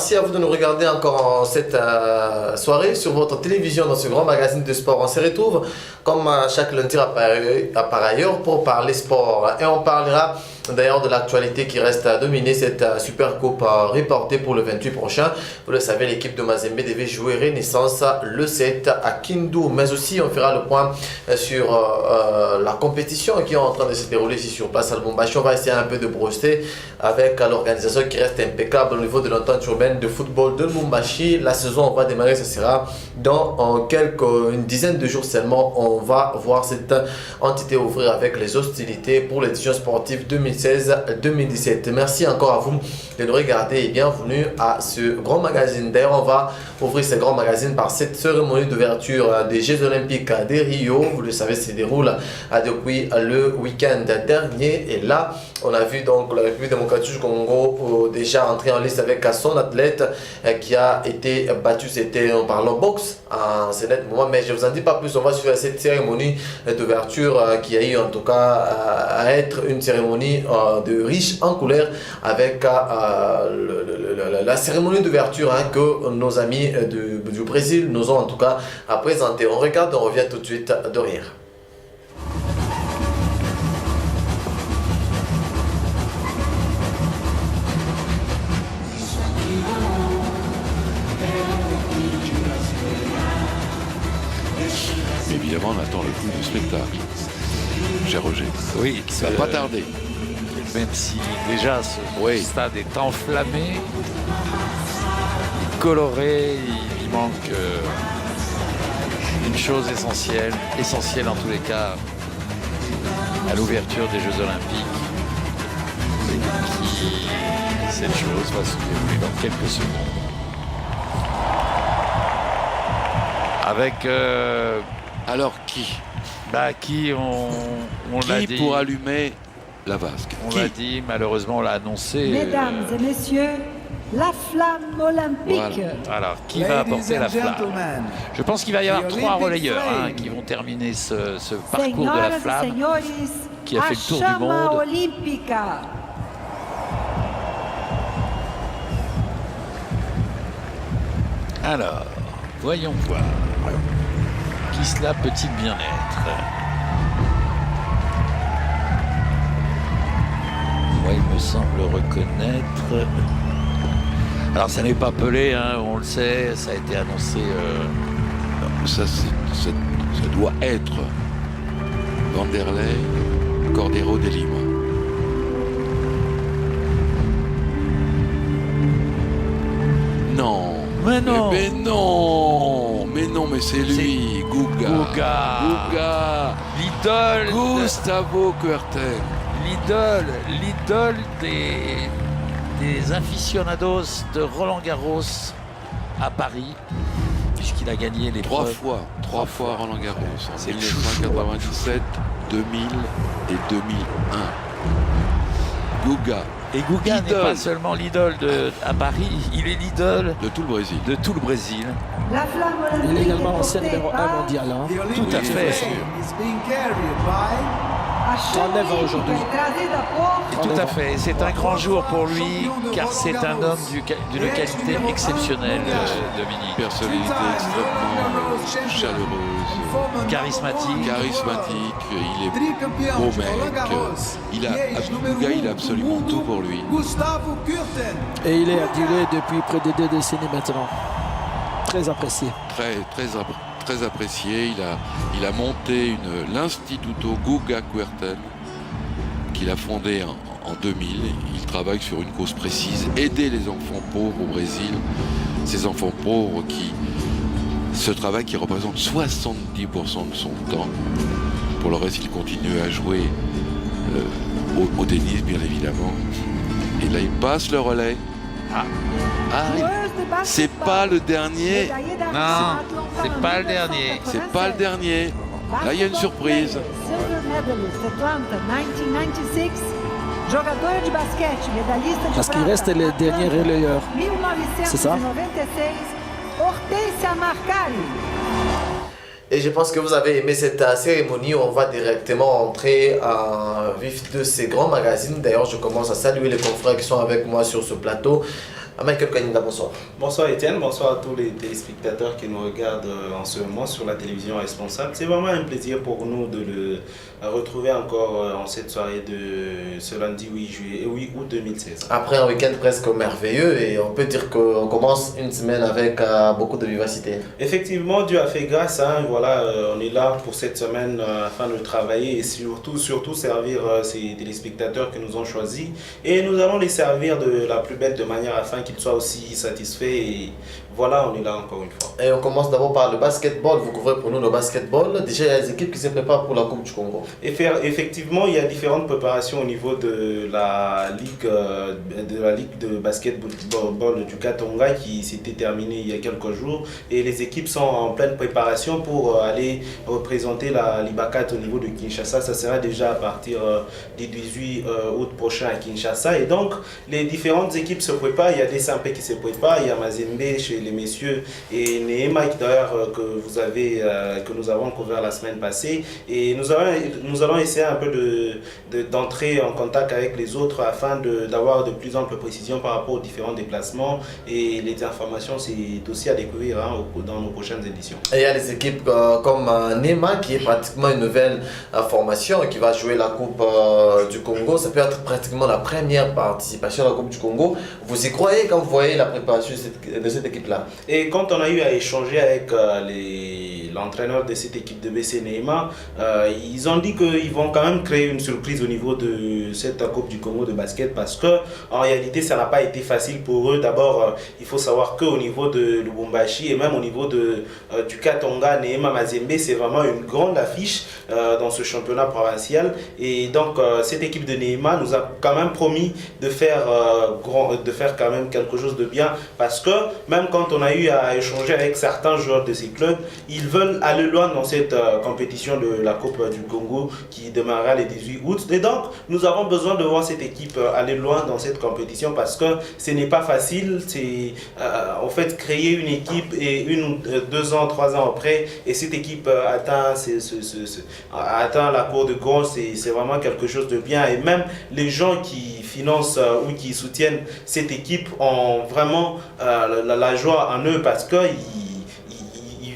merci à vous de nous regarder encore en cette soirée sur votre télévision dans ce grand magazine de sport. On se retrouve comme chaque lundi par ailleurs pour parler sport. Et on parlera d'ailleurs de l'actualité qui reste à dominer cette Super Coupe reportée pour le 28 prochain. Vous le savez, l'équipe de Mazembe devait jouer Renaissance le 7 à Kindu. Mais aussi, on fera le point sur la compétition qui est en train de se dérouler ici sur place à Lubumbashi. On va essayer un peu de brosser avec l'organisation qui reste impeccable au niveau de l'entente urbaine de football de Lubumbashi. La saison, on va démarrer, ce sera dans une dizaine de jours seulement. On va voir cette entité ouvrir avec les hostilités pour l'édition sportive 2016-2017. Merci encore à vous de nous regarder et bienvenue à ce grand magazine. D'ailleurs, on va ouvrir ce grand magazine par cette cérémonie d'ouverture des Jeux Olympiques de Rio. Vous le savez, se déroule depuis le week-end dernier. Et là, on a vu donc la République démocratique du Congo déjà entrer en liste avec son athlète qui a été battu. C'était en parlant boxe en ce net moment, mais je ne vous en dis pas plus. On va suivre cette cérémonie d'ouverture qui a eu en tout cas à être une cérémonie de riche en couleurs avec la cérémonie d'ouverture que nos amis du Brésil nous ont en tout cas à présenter. On regarde, on revient tout de suite de rire. Évidemment, on attend le coup du spectacle. Cher Roger. Oui, ça va pas tarder. Même si déjà ce stade est enflammé, coloré, il manque une chose essentielle en tous les cas à l'ouverture des Jeux Olympiques. Cette chose va se dérouler dans quelques secondes. Avec alors qui on l'a dit. Qui pour allumer la vasque? On l'a dit, malheureusement on l'a annoncé. Mesdames et messieurs, la flamme olympique. Voilà. Alors, qui va apporter la flamme? Je pense qu'il va y avoir 3 relayeurs qui vont terminer ce parcours de la flamme qui a fait le tour du monde. Olympica. Alors, voyons voir. Qui cela peut-il bien être? Moi, il me semble reconnaître... Alors, ça n'est pas Pelé, on le sait, ça a été annoncé... Non, ça doit être Vanderlei Cordero de Lima. Non. Mais non. Mais non, mais c'est lui, Guga. L'idole. Gustavo Kuerten. L'idole des aficionados de Roland Garros à Paris, puisqu'il a gagné les trois fois Roland Garros, en 1997, 2000 et 2001. Guga. Et Guga n'est pas seulement l'idole à Paris, il est l'idole de tout le Brésil. La flamme olympique. Il est également ancien numéro 1 mondial. Tout à fait. 39 ans aujourd'hui. Tout à fait. C'est un grand jour pour lui, car c'est un homme d'une qualité exceptionnelle, Dominique. Personnalité extrêmement chaleureuse, charismatique, il est beau mec, il a absolument tout pour lui. Et il est adulé depuis près de 2 décennies maintenant. Très apprécié. Très apprécié. Il a monté l'Instituto Guga Kuerten qu'il a fondé en 2000. Il travaille sur une cause précise, aider les enfants pauvres au Brésil. Ces enfants pauvres ce travail qui représente 70% de son temps. Pour le reste, il continue à jouer au tennis, bien évidemment. Et là, il passe le relais. C'est pas le dernier. Non, c'est pas le dernier. C'est pas le dernier. Là, il y a une surprise. Parce qu'il reste le dernier relayeur. C'est ça? Et je pense que vous avez aimé cette cérémonie. On va directement entrer en vif de ces grands magazines. D'ailleurs, je commence à saluer les confrères qui sont avec moi sur ce plateau. Michael Kaninda, bonsoir. Bonsoir Étienne, bonsoir à tous les téléspectateurs qui nous regardent en ce moment sur la télévision responsable. C'est vraiment un plaisir pour nous de le retrouver encore en cette soirée de ce lundi 8 août 2016. Après un week-end presque merveilleux et on peut dire qu'on commence une semaine avec beaucoup de vivacité. Effectivement, Dieu a fait grâce. Voilà, on est là pour cette semaine afin de travailler et surtout servir ces téléspectateurs qui nous ont choisis. Et nous allons les servir de la plus belle de manière afin qu'ils soient aussi satisfaits. Et voilà, on est là encore une fois. Et on commence d'abord par le basketball. Vous couvrez pour nous le basketball. Déjà, il y a des équipes qui se préparent pour la Coupe du Congo. Et effectivement, il y a différentes préparations au niveau de la ligue de basketball du Katonga qui s'était terminée il y a quelques jours. Et les équipes sont en pleine préparation pour aller représenter la Libakat au niveau de Kinshasa. Ça sera déjà à partir du 18 août prochain à Kinshasa. Et donc, les différentes équipes se préparent. Il y a des Sampé qui se préparent. Il y a Mazembe chez les messieurs et Neema d'ailleurs que nous avons couvert la semaine passée. Et nous allons essayer un peu d'entrer en contact avec les autres afin d'avoir de plus amples précisions par rapport aux différents déplacements et les informations, c'est aussi à découvrir dans nos prochaines éditions. Et il y a les équipes comme Neema qui est pratiquement une nouvelle formation et qui va jouer la Coupe du Congo. Ça peut être pratiquement la première participation à la Coupe du Congo. Vous y croyez quand vous voyez la préparation de cette équipe-là? Et quand on a eu à échanger avec l'entraîneur de cette équipe de BC Neema, ils ont dit qu'ils vont quand même créer une surprise au niveau de cette Coupe du Congo de basket parce que en réalité ça n'a pas été facile pour eux. D'abord, il faut savoir qu'au niveau de Lubumbashi et même au niveau du Katonga, Neema Mazembe, c'est vraiment une grande affiche dans ce championnat provincial. Et donc cette équipe de Neema nous a quand même promis de faire quand même quelque chose de bien parce que même quand on a eu à échanger avec certains joueurs de ces clubs, ils veulent aller loin dans cette compétition de la Coupe du Congo qui démarrera le 18 août. Et donc, nous avons besoin de voir cette équipe aller loin dans cette compétition parce que ce n'est pas facile. C'est en fait créer une équipe et 2 ans, 3 ans après, et cette équipe atteint la cour de Gaulle, c'est vraiment quelque chose de bien. Et même les gens qui financent ou qui soutiennent cette équipe ont vraiment la joie en eux parce qu'ils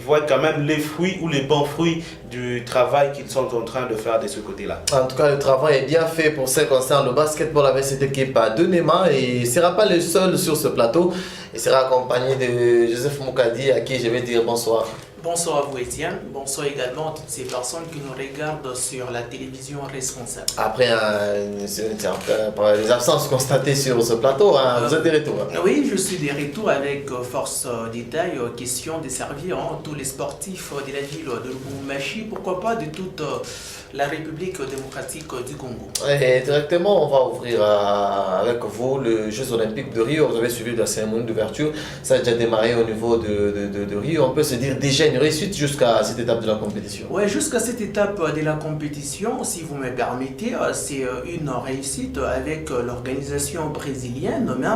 voient quand même les fruits ou les bons fruits du travail qu'ils sont en train de faire de ce côté-là. En tout cas, le travail est bien fait pour ce qui concerne le basketball avec cette équipe de Neema et il ne sera pas le seul sur ce plateau. Il sera accompagné de Joseph Moukadi à qui je vais dire bonsoir. Bonsoir à vous Étienne, bonsoir également à toutes ces personnes qui nous regardent sur la télévision responsable. Après les absences constatées sur ce plateau, vous êtes de retour. Oui, je suis de retour avec force détail, question de servir tous les sportifs de la ville de Lubumbashi, pourquoi pas de toute la République démocratique du Congo. Et directement, on va ouvrir avec vous les Jeux Olympiques de Rio. Vous avez suivi la cérémonie d'ouverture, ça a déjà démarré au niveau de Rio. On peut se dire déjà une réussite jusqu'à cette étape de la compétition. Oui, jusqu'à cette étape de la compétition, si vous me permettez, c'est une réussite avec l'organisation brésilienne. Mais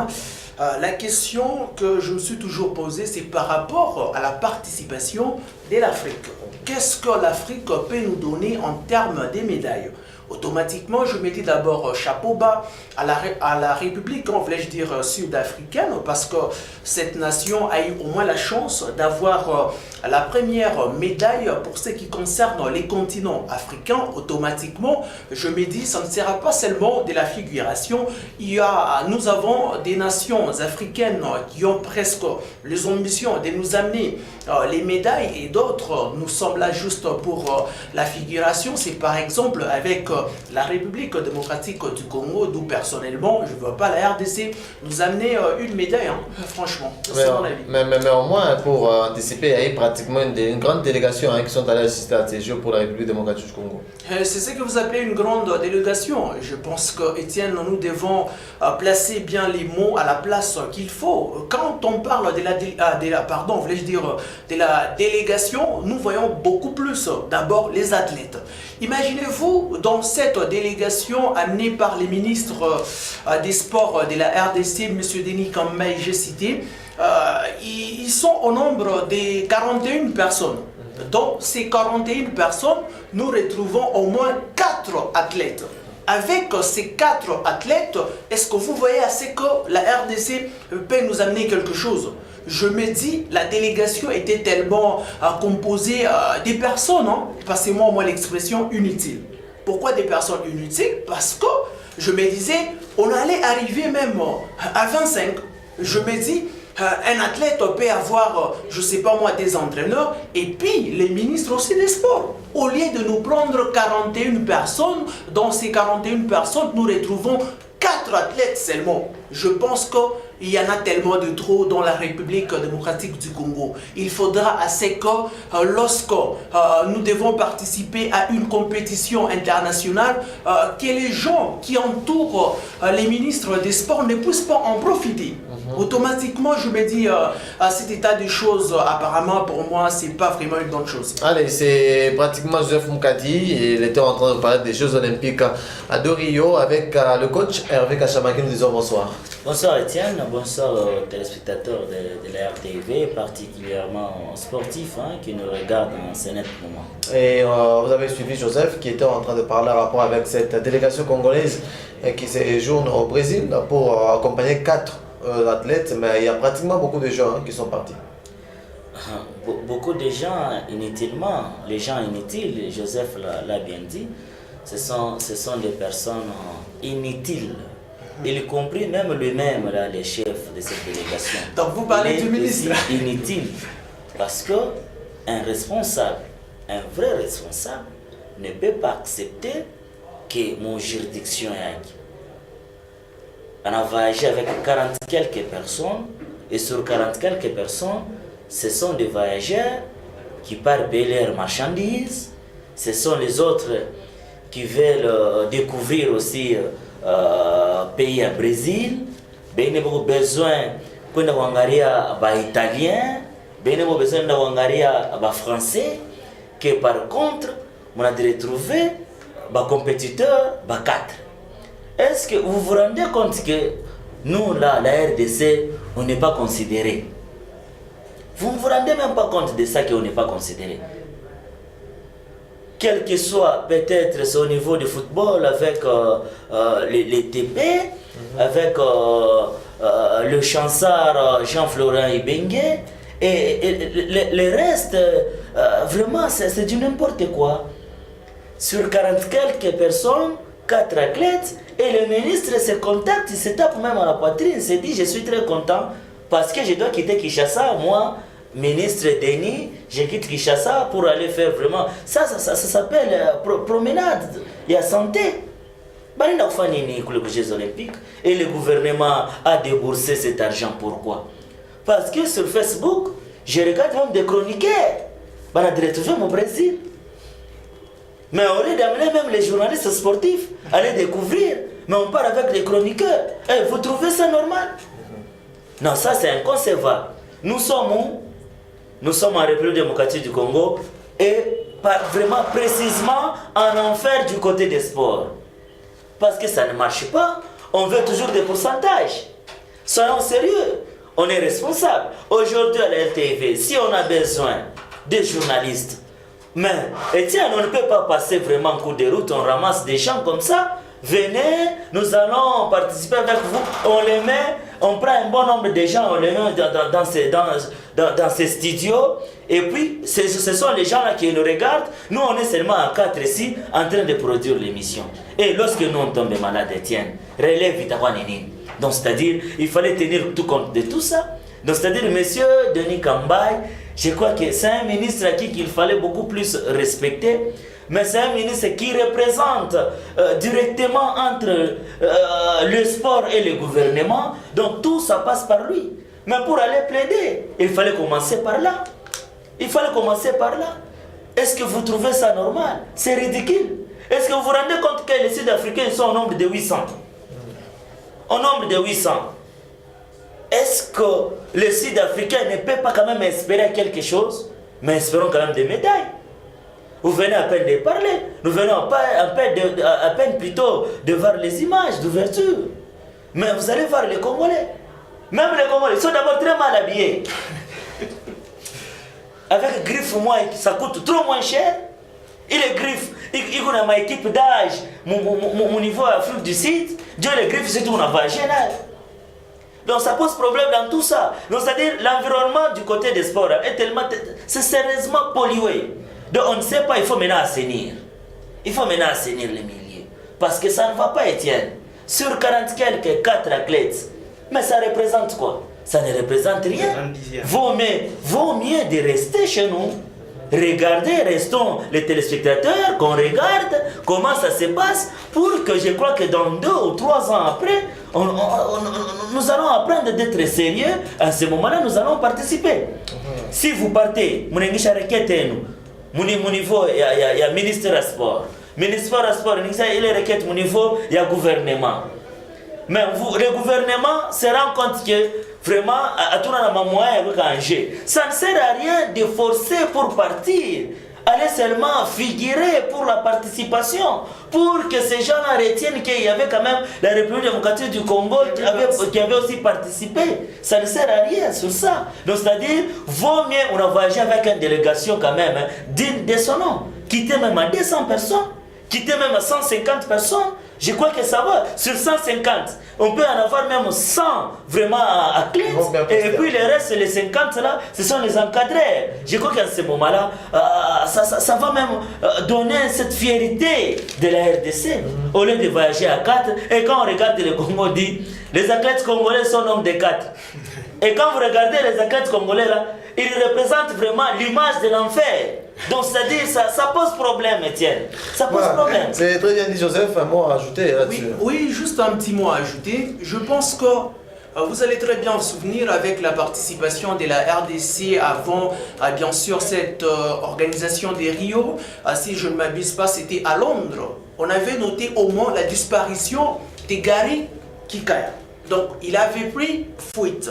la question que je me suis toujours posée, c'est par rapport à la participation de l'Afrique. Qu'est-ce que l'Afrique peut nous donner en termes de médailles? Automatiquement, je mettais d'abord chapeau bas à la République, voulais-je dire, sud-africaine, parce que cette nation a eu au moins la chance d'avoir la première médaille pour ce qui concerne les continents africains. Automatiquement, je me dis, ça ne sera pas seulement de la figuration. Nous avons des nations africaines qui ont presque les ambitions de nous amener les médailles et d'autres, nous sommes là juste pour la figuration. C'est par exemple avec la République démocratique du Congo, d'où personnellement, je ne vois pas la RDC nous amener une médaille, franchement, c'est mon avis. Mais au moins, pour anticiper, il y a eu pratiquement une grande délégation qui sont allés assister à ces Jeux pour la République démocratique du Congo. C'est ce que vous appelez une grande délégation. Je pense que, Étienne, nous devons placer bien les mots à la place qu'il faut. Quand on parle de la délégation, nous voyons beaucoup plus. D'abord, les athlètes. Imaginez-vous, dans cette délégation amenée par les ministres des Sports de la RDC, M. Denis Kambaye, j'ai cité, ils sont au nombre de 41 personnes. Dans ces 41 personnes, nous retrouvons au moins 4 athlètes. avec ces 4 athlètes, est-ce que vous voyez assez que la RDC peut nous amener quelque chose? Je me dis, la délégation était tellement composée des personnes, hein, passez-moi l'expression inutile. Pourquoi des personnes inutiles? Parce que je me disais, on allait arriver même à 25. Je me dis, un athlète peut avoir, je sais pas moi, des entraîneurs et puis les ministres aussi des sports. Au lieu de nous prendre 41 personnes, dans ces 41 personnes, nous retrouvons 4 athlètes seulement. Je pense qu'il y en a tellement de trop dans la République démocratique du Congo. Il faudra assez que lorsque nous devons participer à une compétition internationale, que les gens qui entourent les ministres des Sports ne puissent pas en profiter. Automatiquement, je me dis, cet état de choses, apparemment, pour moi, c'est pas vraiment une bonne chose. Allez, c'est pratiquement Joseph Moukadi. Il était en train de parler des Jeux Olympiques de Rio avec le coach Hervé Kachamaki. Nous disons bonsoir. Bonsoir Étienne, bonsoir aux téléspectateurs de la RTV, particulièrement sportifs qui nous regardent en ce net moment. Et vous avez suivi Joseph qui était en train de parler en rapport avec cette délégation congolaise qui séjourne au Brésil pour accompagner 4 athlètes, mais il y a pratiquement beaucoup de gens qui sont partis. Beaucoup de gens inutilement, les gens inutiles, Joseph l'a bien dit, ce sont des personnes inutiles, y compris même lui-même, les chefs de cette délégation. Donc vous parlez du ministre. Inutile, parce qu'un responsable, un vrai responsable, ne peut pas accepter que mon juridiction est. On a voyagé avec 40 quelques personnes, et sur 40 quelques personnes, ce sont des voyageurs qui partent payer leurs marchandises, ce sont les autres qui veulent découvrir aussi pays à Brésil, ils ont besoin de italien, ils ont besoin de français, que par contre, on a retrouvé des compétiteurs, 4. Est-ce que vous vous rendez compte que nous, là, la RDC, on n'est pas considéré? Vous ne vous rendez même pas compte de ça qu'on n'est pas considéré. Quel que soit, peut-être c'est au niveau du football avec les TP, avec le chansard Jean-Florent Ibengue, et le reste, vraiment, c'est du n'importe quoi. Sur 40 quelques personnes, 4 athlètes, et le ministre se contacte, il se tape même à la poitrine, il se dit je suis très content parce que je dois quitter Kinshasa, moi, ministre Denis, je quitte Kinshasa pour aller faire vraiment, ça s'appelle promenade, il y a santé. Les Jeux Olympiques, et le gouvernement a déboursé cet argent, pourquoi? Parce que sur Facebook, je regarde même des chroniqueurs, on a retrouvé mon Brésil. Mais au lieu d'amener même les journalistes sportifs, aller découvrir, mais on part avec les chroniqueurs. Vous trouvez ça normal? Non, ça c'est inconcevable. Nous sommes en République démocratique du Congo et vraiment précisément en enfer du côté des sports. Parce que ça ne marche pas, on veut toujours des pourcentages. Soyons sérieux, on est responsable. Aujourd'hui à la RTV, si on a besoin des journalistes, mais Étienne, on ne peut pas passer vraiment en cours de route, on ramasse des gens comme ça. Venez, nous allons participer avec vous, on les met, on prend un bon nombre de gens, on les met dans ces studios, et puis ce sont les gens là qui nous regardent. Nous on est seulement à 4 ici en train de produire l'émission. Et lorsque nous on tombe malade, Étienne, relève vite avant Nini. Donc c'est-à-dire, il fallait tenir tout compte de tout ça. Donc c'est-à-dire, monsieur Denis Kambaye, je crois que c'est un ministre à qui il fallait beaucoup plus respecter, mais c'est un ministre qui représente directement entre le sport et le gouvernement, donc tout ça passe par lui. Mais pour aller plaider, il fallait commencer par là. Il fallait commencer par là. Est-ce que vous trouvez ça normal? C'est ridicule. Est-ce que vous vous rendez compte que les Sud-Africains sont au nombre de 800? Au nombre de 800. Est-ce que les Sud-Africains ne peuvent pas quand même espérer quelque chose? Mais espérons quand même des médailles. Vous venez à peine de parler. Nous venons à peine plutôt de voir les images d'ouverture. Mais vous allez voir les Congolais. Même les Congolais, ils sont d'abord très mal habillés. Avec griffe moins, ça coûte trop moins cher. Il est griffe. Il a ma équipe d'âge. Mon niveau Afrique du Sud, Dieu les griffe, c'est tout, on a pas général. Donc ça pose problème dans tout ça. Donc c'est-à-dire l'environnement du côté des sports est tellement, c'est sérieusement pollué. Donc on ne sait pas, il faut maintenant assainir. Il faut maintenant assainir les milieux. Parce que ça ne va pas, Étienne. Sur 40 quelques 4 athlètes. Mais ça représente quoi? Ça ne représente rien. Vaut mieux de rester chez nous. Regardez, restons les téléspectateurs, qu'on regarde comment ça se passe pour que je crois que dans 2 ou 3 ans après, nous allons apprendre d'être sérieux. À ce moment-là, nous allons participer. Si vous partez, mon niveau, il y a ministère des Sports. Ministère des Sports, il y a requête, mon niveau, il y a gouvernement. Mais le gouvernement se rend compte que vraiment, ça ne sert à rien de forcer pour partir. Allez seulement figurer pour la participation, pour que ces gens-là retiennent qu'il y avait quand même la République démocratique du Congo qui avait aussi participé. Ça ne sert à rien sur ça. Donc c'est-à-dire, vaut mieux on a voyagé avec une délégation quand même digne de son nom. Quitter même à 200 personnes, quitter même à 150 personnes. Je crois que ça va. Sur 150, on peut en avoir même 100 vraiment à clé. Et puis le reste, les 50 là, ce sont les encadrés. Je crois qu'à ce moment-là, ça va même donner cette fierté de la RDC. Au lieu de voyager à 4, et quand on regarde le Congo, on dit les athlètes congolais sont nombre de 4. Et quand vous regardez les athlètes congolais là, ils représentent vraiment l'image de l'enfer. Donc c'est-à-dire, ça pose problème, Étienne. Ça pose problème. C'est très bien dit, Joseph. Un mot à ajouter là-dessus. Oui, juste un petit mot à ajouter. Je pense que vous allez très bien vous souvenir avec la participation de la RDC avant, bien sûr, cette organisation des Rio. Si je ne m'abuse pas, c'était à Londres. On avait noté au moins la disparition de Gary Kikaya. Donc, il avait pris fuite.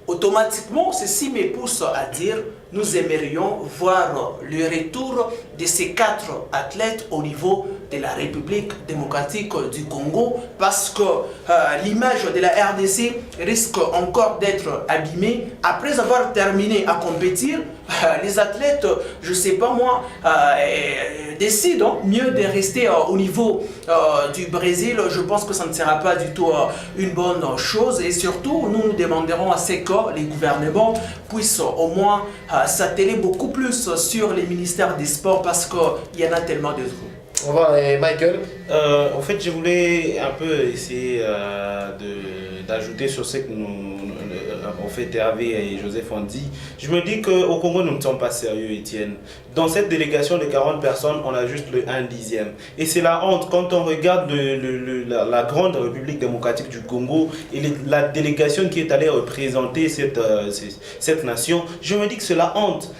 Automatiquement, ceci me pousse à dire nous aimerions voir le retour de ces 4 athlètes au niveau de la République démocratique du Congo parce que l'image de la RDC risque encore d'être abîmée. Après avoir terminé à compétir, les athlètes, je ne sais pas moi, décident mieux de rester au niveau du Brésil. Je pense que ça ne sera pas du tout une bonne chose et surtout nous demanderons à ce que les gouvernements puissent au moins s'atteler beaucoup plus sur les ministères des sports parce qu'il y en a tellement de trucs. Au revoir, et Michael. En fait, je voulais un peu essayer d'ajouter sur ce que en fait, Hervé et Joseph ont dit. Je me dis qu'au Congo, nous ne sommes pas sérieux, Étienne. Dans cette délégation de 40 personnes, on a juste le 1/10. Et c'est la honte quand on regarde la grande République démocratique du Congo et la délégation qui est allée représenter cette nation. Je me dis que c'est la honte.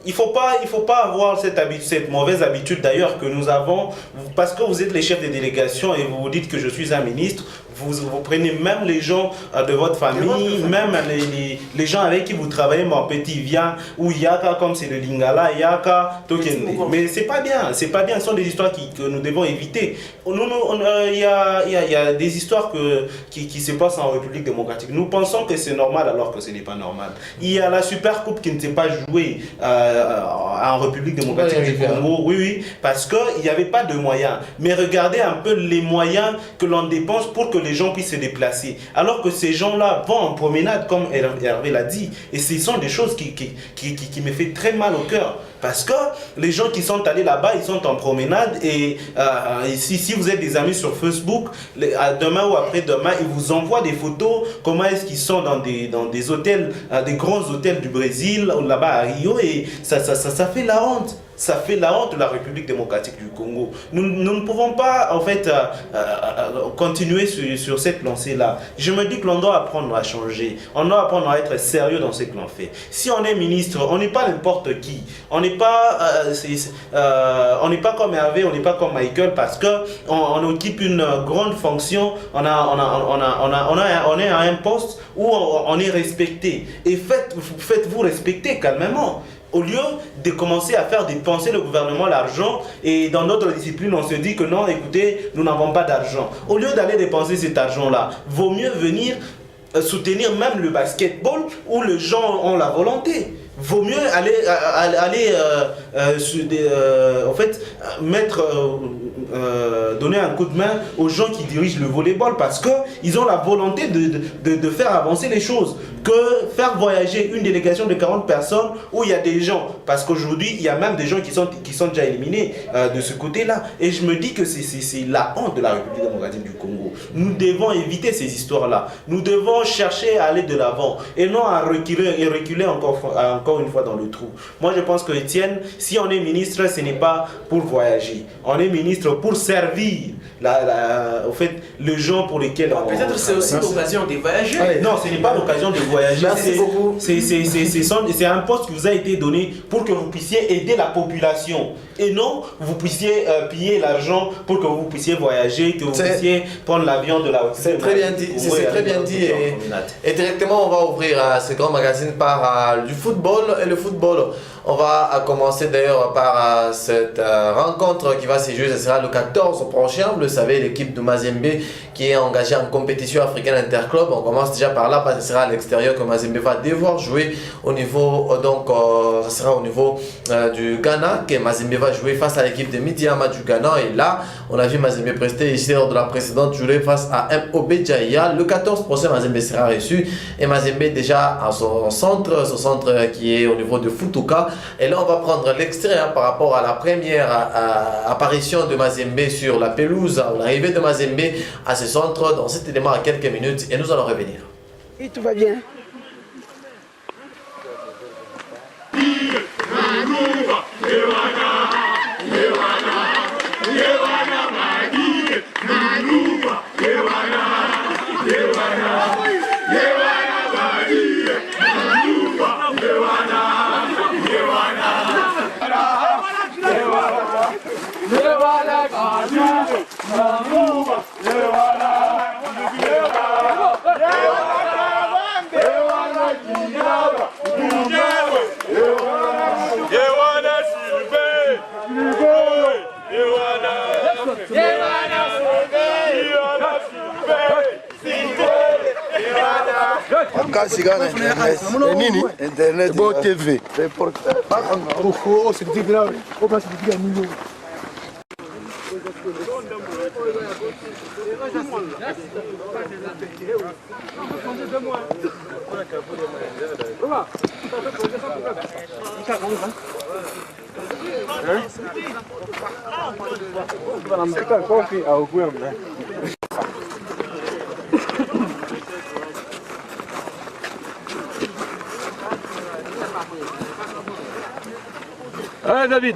Il faut pas avoir cette mauvaise habitude d'ailleurs que nous avons, parce que vous êtes les chefs de délégation et vous vous dites que je suis un ministre, vous prenez même les gens de votre famille, même les gens avec qui vous travaillez, mon petit vient, ou Yaka, comme c'est le Lingala, Yaka, Token. Mais c'est pas bien, ce sont des histoires que nous devons éviter. Il y a des histoires qui se passent en République démocratique. Nous pensons que c'est normal alors que ce n'est pas normal. Il y a la Super Coupe qui ne s'est pas jouée en République démocratique du Congo, oui, parce qu'il n'y avait pas de moyens. Mais regardez un peu les moyens que l'on dépense pour que les gens puissent se déplacer. Alors que ces gens-là vont en promenade, comme Hervé l'a dit. Et ce sont des choses qui me font très mal au cœur. Parce que les gens qui sont allés là-bas, ils sont en promenade. Et si vous êtes des amis sur Facebook, demain ou après-demain, ils vous envoient des photos. Comment est-ce qu'ils sont dans des hôtels, des grands hôtels du Brésil, là-bas à Rio. Et ça fait la honte. Ça fait la honte de la République démocratique du Congo. Nous ne pouvons pas, en fait, continuer sur cette lancée-là. Je me dis que l'on doit apprendre à changer. On doit apprendre à être sérieux dans ce que l'on fait. Si on est ministre, on n'est pas n'importe qui. On n'est pas comme Hervé, on n'est pas comme Michael, parce qu'on occupe une grande fonction. On est à un poste où on est respecté. Et faites-vous respecter calmement. Au lieu de commencer à faire dépenser le gouvernement l'argent, et dans notre discipline, on se dit que non, écoutez, nous n'avons pas d'argent. Au lieu d'aller dépenser cet argent-là, vaut mieux venir soutenir même le basketball où les gens ont la volonté. Vaut mieux aller en fait, donner un coup de main aux gens qui dirigent le volleyball parce qu'ils ont la volonté de faire avancer les choses. Que faire voyager une délégation de 40 personnes où il y a des gens, parce qu'aujourd'hui il y a même des gens qui sont déjà éliminés de ce côté-là. Et je me dis que c'est la honte de la République démocratique du Congo. Nous devons éviter ces histoires-là. Nous devons chercher à aller de l'avant et non à reculer encore une fois dans le trou. Moi je pense que Étienne, si on est ministre, ce n'est pas pour voyager. On est ministre pour servir au fait, les gens pour lesquels on... Peut-être c'est aussi l'occasion de voyager. Non, ce n'est pas l'occasion de voyager. Merci beaucoup. C'est un poste qui vous a été donné pour que vous puissiez aider la population. Et non, vous puissiez piller l'argent pour que vous puissiez voyager, que vous puissiez prendre l'avion de la... C'est très bien dit. C'est très bien dit. Et directement, on va ouvrir ce grand magazine par du football. Et le football, on va commencer d'ailleurs par cette rencontre qui va se jouer. Ce sera le 14 prochain. Vous le savez, l'équipe de Mazembe qui est engagée en compétition africaine interclub. On commence déjà par là parce que ce sera à l'extérieur que Mazembe va devoir jouer au niveau, ça sera au niveau du Ghana que Mazembe va jouer face à l'équipe de Midiama du Ghana. Et là, on a vu Mazembe prester ici lors de la précédente journée face à MOB Jaya. Le 14 prochain, Mazembe sera reçu et Mazembe déjà à son centre qui est au niveau de Futuka. Et là, on va prendre l'extrait par rapport à la première apparition de Mazembe sur la pelouse, l'arrivée de Mazembe à ce centre dans cet élément à quelques minutes et nous allons revenir. Et tout va bien. Kasigana internet. Nini? Internet. Bo TV. Ah, David.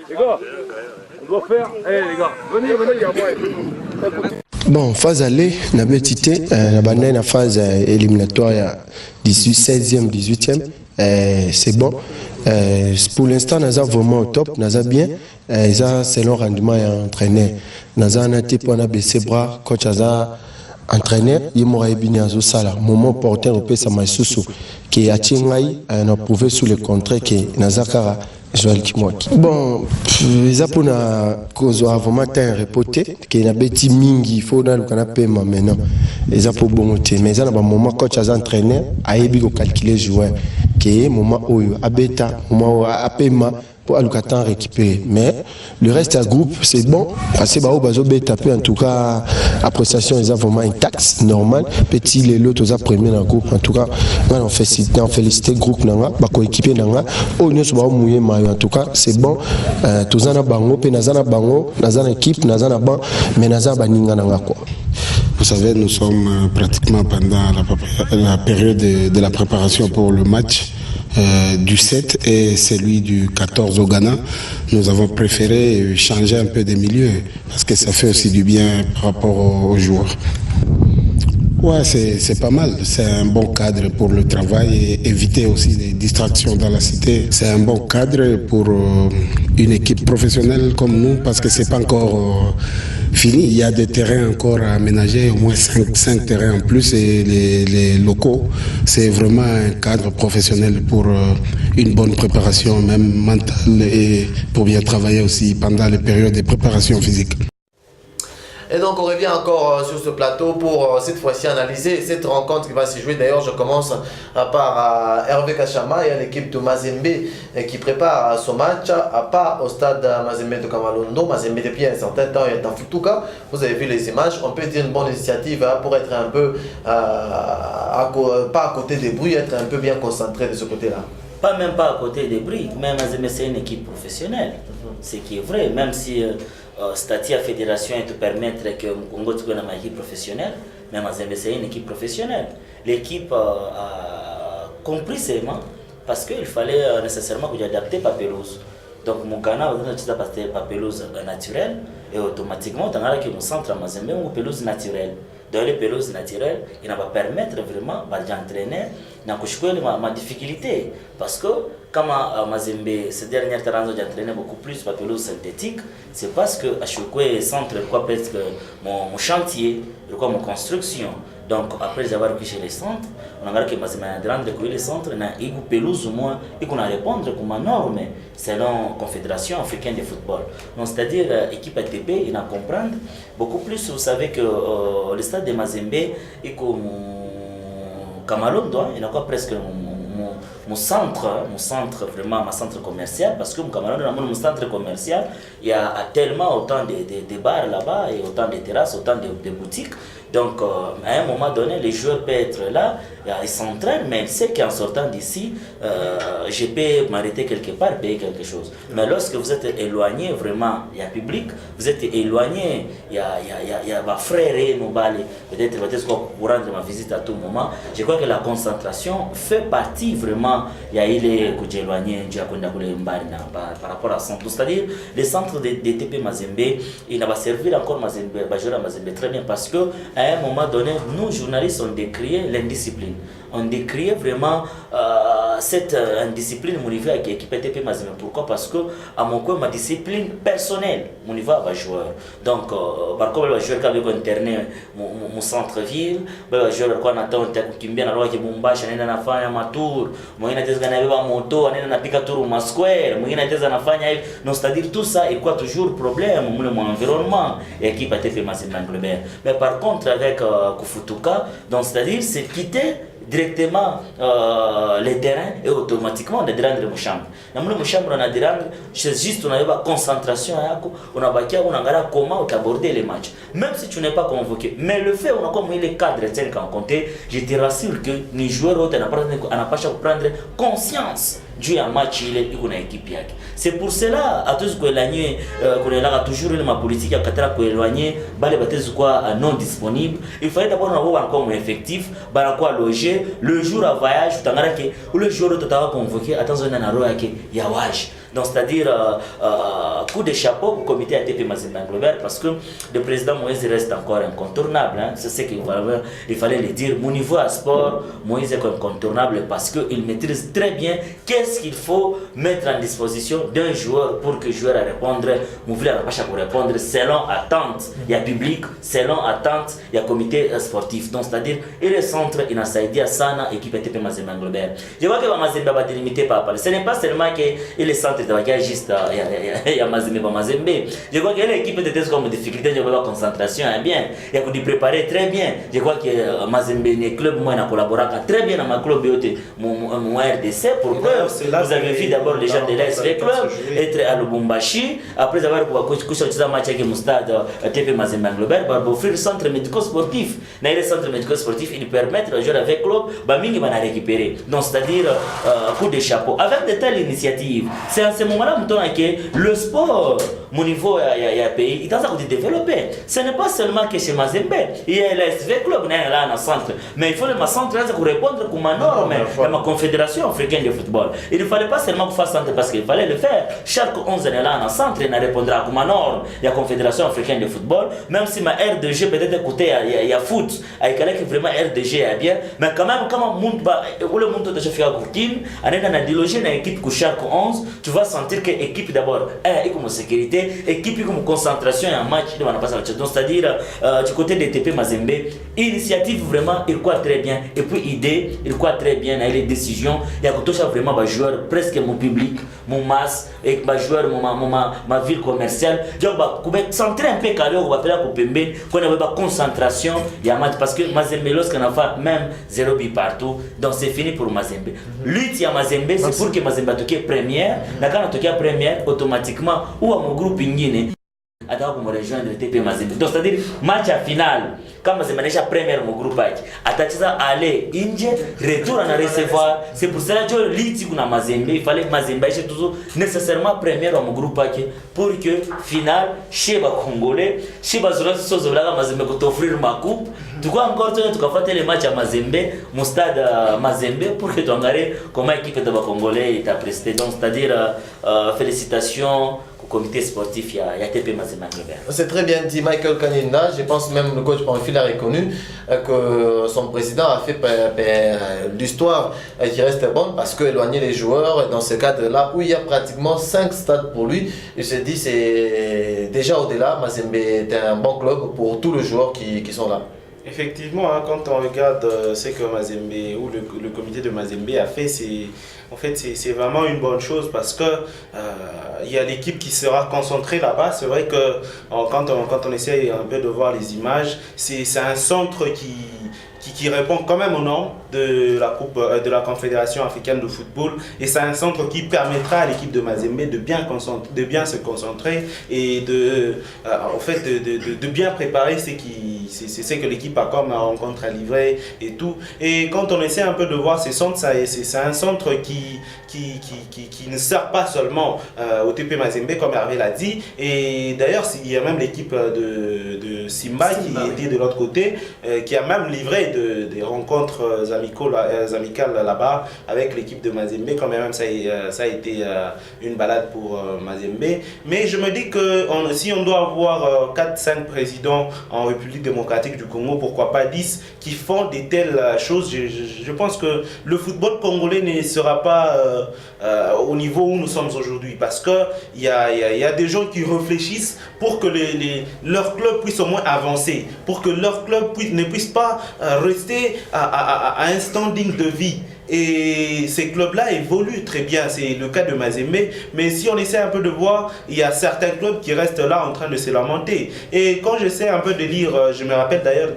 Les gars, on doit faire. Les gars, venez. Bon, phase aller, on a betité, la phase éliminatoire 16e, 18e, c'est bon. Pour l'instant, nous avons vraiment au top, nous avons bien. Selon rendement et entraîneur. Nous avons baissé bras, coach a entraîneur, il m'a bien à Sala. Moment porté au pays Samaïsoussou, qui a Tchingaï, on a prouvé sous le contrat que Nazakara. Bon, ils ont vraiment reporté qu'il y a des petits mingi, il faut que nous paiement maintenant. Ils ont pour bon côté, mais ils ont un moment coach a entraîné, a calculer les joueurs, qui est moment où a bêta, moment où a paiement pour le temps récupérer. Mais le reste du groupe, c'est bon. Parce que en tout cas, la prestation est vraiment intacte, normal. Petit, les autres, ils ont premier dans le groupe. En tout cas, on félicite le groupe, on coéquipier, en tout cas, c'est bon. Tous en bango, bango, équipe, banc, mais quoi. Vous savez, nous sommes pratiquement pendant la période de la préparation pour le match du 7 et celui du 14 au Ghana. Nous avons préféré changer un peu des milieux parce que ça fait aussi du bien par rapport aux joueurs. Ouais, c'est pas mal. C'est un bon cadre pour le travail et éviter aussi les distractions dans la cité. C'est un bon cadre pour une équipe professionnelle comme nous parce que c'est pas encore fini. Il y a des terrains encore à aménager, au moins 5 terrains en plus et les locaux. C'est vraiment un cadre professionnel pour une bonne préparation, même mentale, et pour bien travailler aussi pendant les périodes de préparation physique. Et donc on revient encore sur ce plateau pour cette fois-ci analyser cette rencontre qui va se jouer. D'ailleurs je commence par Hervé Kachama et l'équipe de Mazembe qui prépare ce match à part au stade Mazembe de Kamalondo. Mazembe depuis un certain temps est en Futuka. Vous avez vu les images, on peut dire une bonne initiative pour être un peu, pas à côté des bruits, être un peu bien concentré de ce côté-là. Pas même pas à côté des bruits, mais Mazembe c'est une équipe professionnelle, ce qui est vrai, même si statut à fédération te permettre que Congo soit une équipe professionnelle, mais Mazembe c'est une équipe professionnelle. L'équipe a compris seulement parce qu'il fallait nécessairement que j'adapte la pelouse. Donc mon canal on a la pelouse naturelle et automatiquement on a que mon centre à Mazembe une pelouse naturelle. Dans les pelouses naturelles, il va permettre vraiment d'entraîner ma difficulté. Parce que comme à Mazembe, ces dernières temps, j'ai entraîné beaucoup plus la pelouse synthétique, c'est parce que à chaque centre, presque mon chantier, mon construction. Donc après avoir couché les centres, on a regardé que Mazembe a recueilli les centres, on a une pelouse au moins, et qu'on a répondre comme une norme selon la Confédération africaine de football. Donc c'est-à-dire l'équipe ATP, il a comprendre beaucoup plus. Vous savez que le stade de Mazembe est comme Kamalondo, il a quoi presque mon centre vraiment ma centre commercial parce que mon centre commercial il y a tellement autant de bars là-bas et autant de terrasses, autant de boutiques. Donc à un moment donné les joueurs peuvent être là, ils s'entraînent mais ils savent qu'en sortant d'ici je peux m'arrêter quelque part, payer quelque chose. Mais lorsque vous êtes éloigné vraiment, il y a public, vous êtes éloigné, il y a ma frère et nos balles, peut-être pour rendre ma visite à tout moment. Je crois que la concentration fait partie vraiment. Il y a eu les coups éloignés par rapport à centre. C'est-à-dire les centres de TP Mazembe, il va servir encore Mazembe très bien parce que à un moment donné, nous journalistes on décrié l'indiscipline. On décriait vraiment cette indiscipline au niveau avec l'équipe TP Mazembe. Pourquoi? Parce que à mon coin ma discipline personnelle, mon niveau à joueur. Donc par contre le joueur qui avait interné mon centre-ville, le joueur qui attend kimbia na roa kibumbashi anaenda nafanya matour, mwingine anataka anabeba moto, anaenda napika tour ma square, mwingine anataka anafanya hivi. Donc c'est-à-dire tout ça il quoi toujours problème mon environnement équipe TP Mazembe. Mais par contre avec Kufutuka, donc c'est-à-dire c'est quitter directement les terrains et automatiquement on a direct mon chambre. Dans mon chambre on a direct, c'est juste on a une concentration on a bakia on a comment aborder les matchs. Même si tu n'es pas convoqué, mais le fait on a comme les cadres tiennent qu'en compter, je te rassure que les joueurs on n'a pas prendre conscience du match il est une équipe yake. C'est pour cela à tous que l'année qu'on est là toujours ma politique à katara ko éloigner bale batezu quoi non disponible. Il fallait d'abord avoir encore un effectif bana quoi loger le jour à voyage tangara que le jour où tu t'as convoqué attention na roya que ya wage. Donc c'est-à-dire coup de chapeau au comité ATP Mazembe parce que le président Moïse reste encore incontournable, hein. C'est ce qu'il fallait le dire. Mon niveau à sport, Moïse est incontournable parce qu'il maîtrise très bien qu'est-ce qu'il faut mettre en disposition d'un joueur pour que le joueur répondre, pour répondre selon attente, il y a public, selon attente, il y a comité sportif. Donc c'est-à-dire il est centre, il a saïdi sana équipe ATP Mazembe. Je vois que Mazembe va délimiter par rapport. Ce n'est pas seulement qu'il est centre juste il y a Mazembe. Je crois que l'équipe était comme difficulté de la concentration bien. Il y a préparer très bien. Je crois que Mazembe est club moi a collaboré très bien dans ma club mon RDC pour preuve. Vous avez vu d'abord les gens de l'ASV club être à Lubumbashi après avoir couché un match avec mon stade TP Mazembe pour offrir le centre médico-sportif. Dans le centre médico-sportif, il permet aux joueurs avec club bah mingi va récupérer. Donc c'est-à-dire coup de chapeau avec de telles initiatives. C'est ce moment-là, le sport, mon niveau il y a pays, il est en train de développer. Ce n'est pas seulement que chez Mazembe, il y a l'SV Club là dans centre, mais il faut le centre pour répondre comme un norme de ma confédération africaine de football. Il ne fallait pas seulement faire centre parce qu'il fallait le faire. Chaque 11 est là dans centre, il répondra comme un norme de la confédération africaine de football, même si ma RDG peut-être écouté il y a foot, avec quelqu'un qui vraiment RDG est bien, mais quand même quand le monde de Chefia Gourtine, on est dans la dialogie dans l'équipe que chaque 11, tu vas sentir que l'équipe d'abord est comme sécurité, équipe comme concentration et un match de la passe. Donc c'est-à-dire du côté des TP Mazembe, initiative vraiment il croit très bien et puis idée il croit très bien dans les décisions. Il y a vraiment des joueurs presque mon public, mon masse et des joueurs ma ville commerciale. Donc centrer un peu carré on va faire pour Pembe qu'on avait pas concentration il y a match parce que Mazembe lorsqu'on a fait même 0 but partout donc c'est fini pour Mazembe. Lutte à Mazembe c'est pour que Mazembe toque première, la quand on toque première automatiquement ou à mon groupe ingénieux attends pour me rejoindre TP Mazembe. Donc c'est-à-dire match à finale quand Mazembe déjà première mon groupe attaque ça aller Inge retour à recevoir. C'est pour cela que Liti kuna Mazembe il fallait Mazembe c'est toujours nécessairement première mon groupe pour que finale chez ba Congolais chez ba Zola Mazembe ko t'offrir ma coupe. Tu vois encore tu vas faire les matchs à Mazembe mon stade Mazembe pour que tu regardes comment l'équipe de ba Congolais t'a presté. Donc c'est-à-dire félicitations au comité sportif, il y a TP Mazembe. C'est très bien dit Michael Kaninda. Je pense même le coach Pamphile a reconnu que son président a fait l'histoire qui reste bonne parce que éloigner les joueurs dans ce cadre-là où il y a pratiquement 5 stades pour lui, il s'est dit c'est déjà au-delà. Mazembe est un bon club pour tous les joueurs qui sont là. Effectivement, quand on regarde ce que Mazembe ou le comité de Mazembe a fait, c'est vraiment une bonne chose parce que il y a l'équipe qui sera concentrée là-bas. C'est vrai que quand on essaie un peu de voir les images, c'est un centre qui répond quand même aux normes de la Confédération africaine de football et c'est un centre qui permettra à l'équipe de Mazembe de bien se concentrer et de bien préparer ce que l'équipe a comme rencontre à livrer et tout. Et quand on essaie un peu de voir ces centres, c'est un centre qui ne sert pas seulement au TP Mazembe comme Hervé l'a dit, et d'ailleurs il y a même l'équipe de Simba qui était de l'autre côté qui a même livré des rencontres amicales là-bas avec l'équipe de Mazembe. Quand même ça a été une balade pour Mazembe, mais je me dis que si on doit avoir 4-5 présidents en République démocratique du Congo, pourquoi pas 10 qui font de telles choses, je pense que le football congolais ne sera pas au niveau où nous sommes aujourd'hui, parce qu'il y a des gens qui réfléchissent pour que leur club puisse au moins avancer, pour que leur club ne puisse pas rester à un standing de vie. Et ces clubs-là évoluent très bien, c'est le cas de Mazembe, mais si on essaie un peu de voir, il y a certains clubs qui restent là en train de se lamenter. Et quand j'essaie un peu de lire, je me rappelle d'ailleurs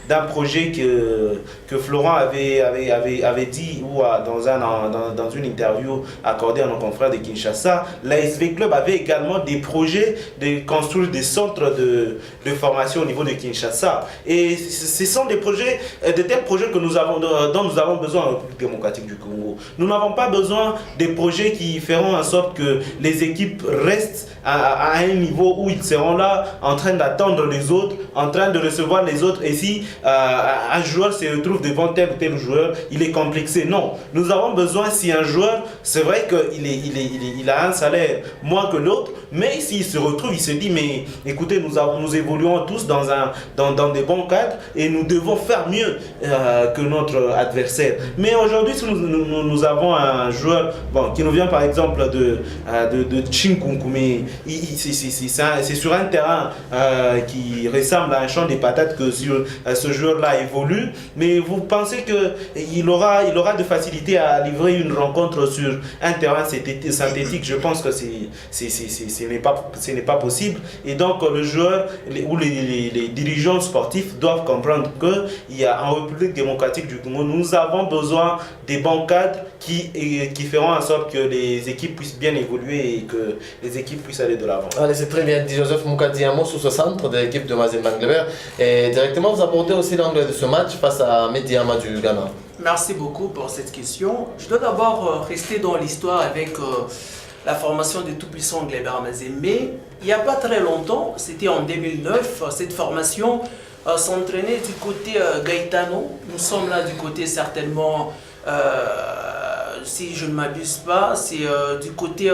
d'un projet que Florent avait dit ou dans une interview accordée à nos confrères de Kinshasa, l'ASV Club avait également des projets de construire des centres de formation au niveau de Kinshasa. Et ce sont des projets, de tels projets dont nous avons besoin en République démocratique du Congo. Nous n'avons pas besoin des projets qui feront en sorte que les équipes restent à un niveau où ils seront là en train d'attendre les autres, en train de recevoir les autres, et si un joueur se retrouve devant tel ou tel joueur, il est complexé. Non, nous avons besoin, si un joueur, c'est vrai qu'il a un salaire moins que l'autre, mais s'il se retrouve, il se dit, mais écoutez, nous évoluons tous dans des bons cadres et nous devons faire mieux que notre adversaire. Mais aujourd'hui, si nous avons un joueur qui nous vient par exemple de Chinkunkume, c'est sur un terrain qui ressemble à un champ de patates que ce joueur-là évolue, mais vous pensez qu'il aura de facilité à livrer une rencontre sur un terrain synthétique? Je pense que ce n'est pas possible. Et donc le joueur ou les dirigeants sportifs doivent comprendre qu'il y a en République démocratique du Congo, nous avons besoin des bons cadres qui feront en sorte que les équipes puissent bien évoluer et que les équipes puissent aller de l'avant. Allez, c'est très bien dit Joseph Moukadi, un mot sur ce centre de l'équipe de Mazembe Anglebert. Et directement, vous apportez aussi l'angle de ce match face à Mediama du Ghana. Merci beaucoup pour cette question. Je dois d'abord rester dans l'histoire avec la formation des tout-puissants Gleber Mazembe. Il n'y a pas très longtemps, c'était en 2009, cette formation s'entraînait du côté Gaetano. Nous sommes là du côté certainement, si je ne m'abuse pas, c'est du côté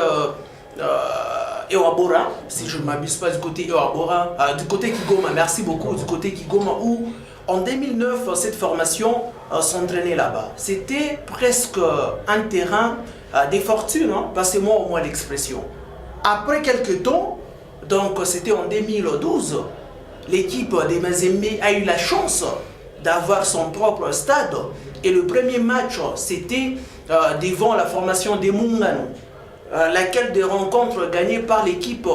Ewabora, si je ne m'abuse pas, du côté Ewabora, du côté Kigoma, merci beaucoup, du côté Kigoma, où en 2009, cette formation s'entraînait là-bas. C'était presque un terrain des fortunes, hein, passez-moi au moins l'expression. Après quelques temps, donc c'était en 2012, l'équipe des Mazembe a eu la chance d'avoir son propre stade. Et le premier match, c'était devant la formation des Mungano, laquelle des rencontres gagnées par l'équipe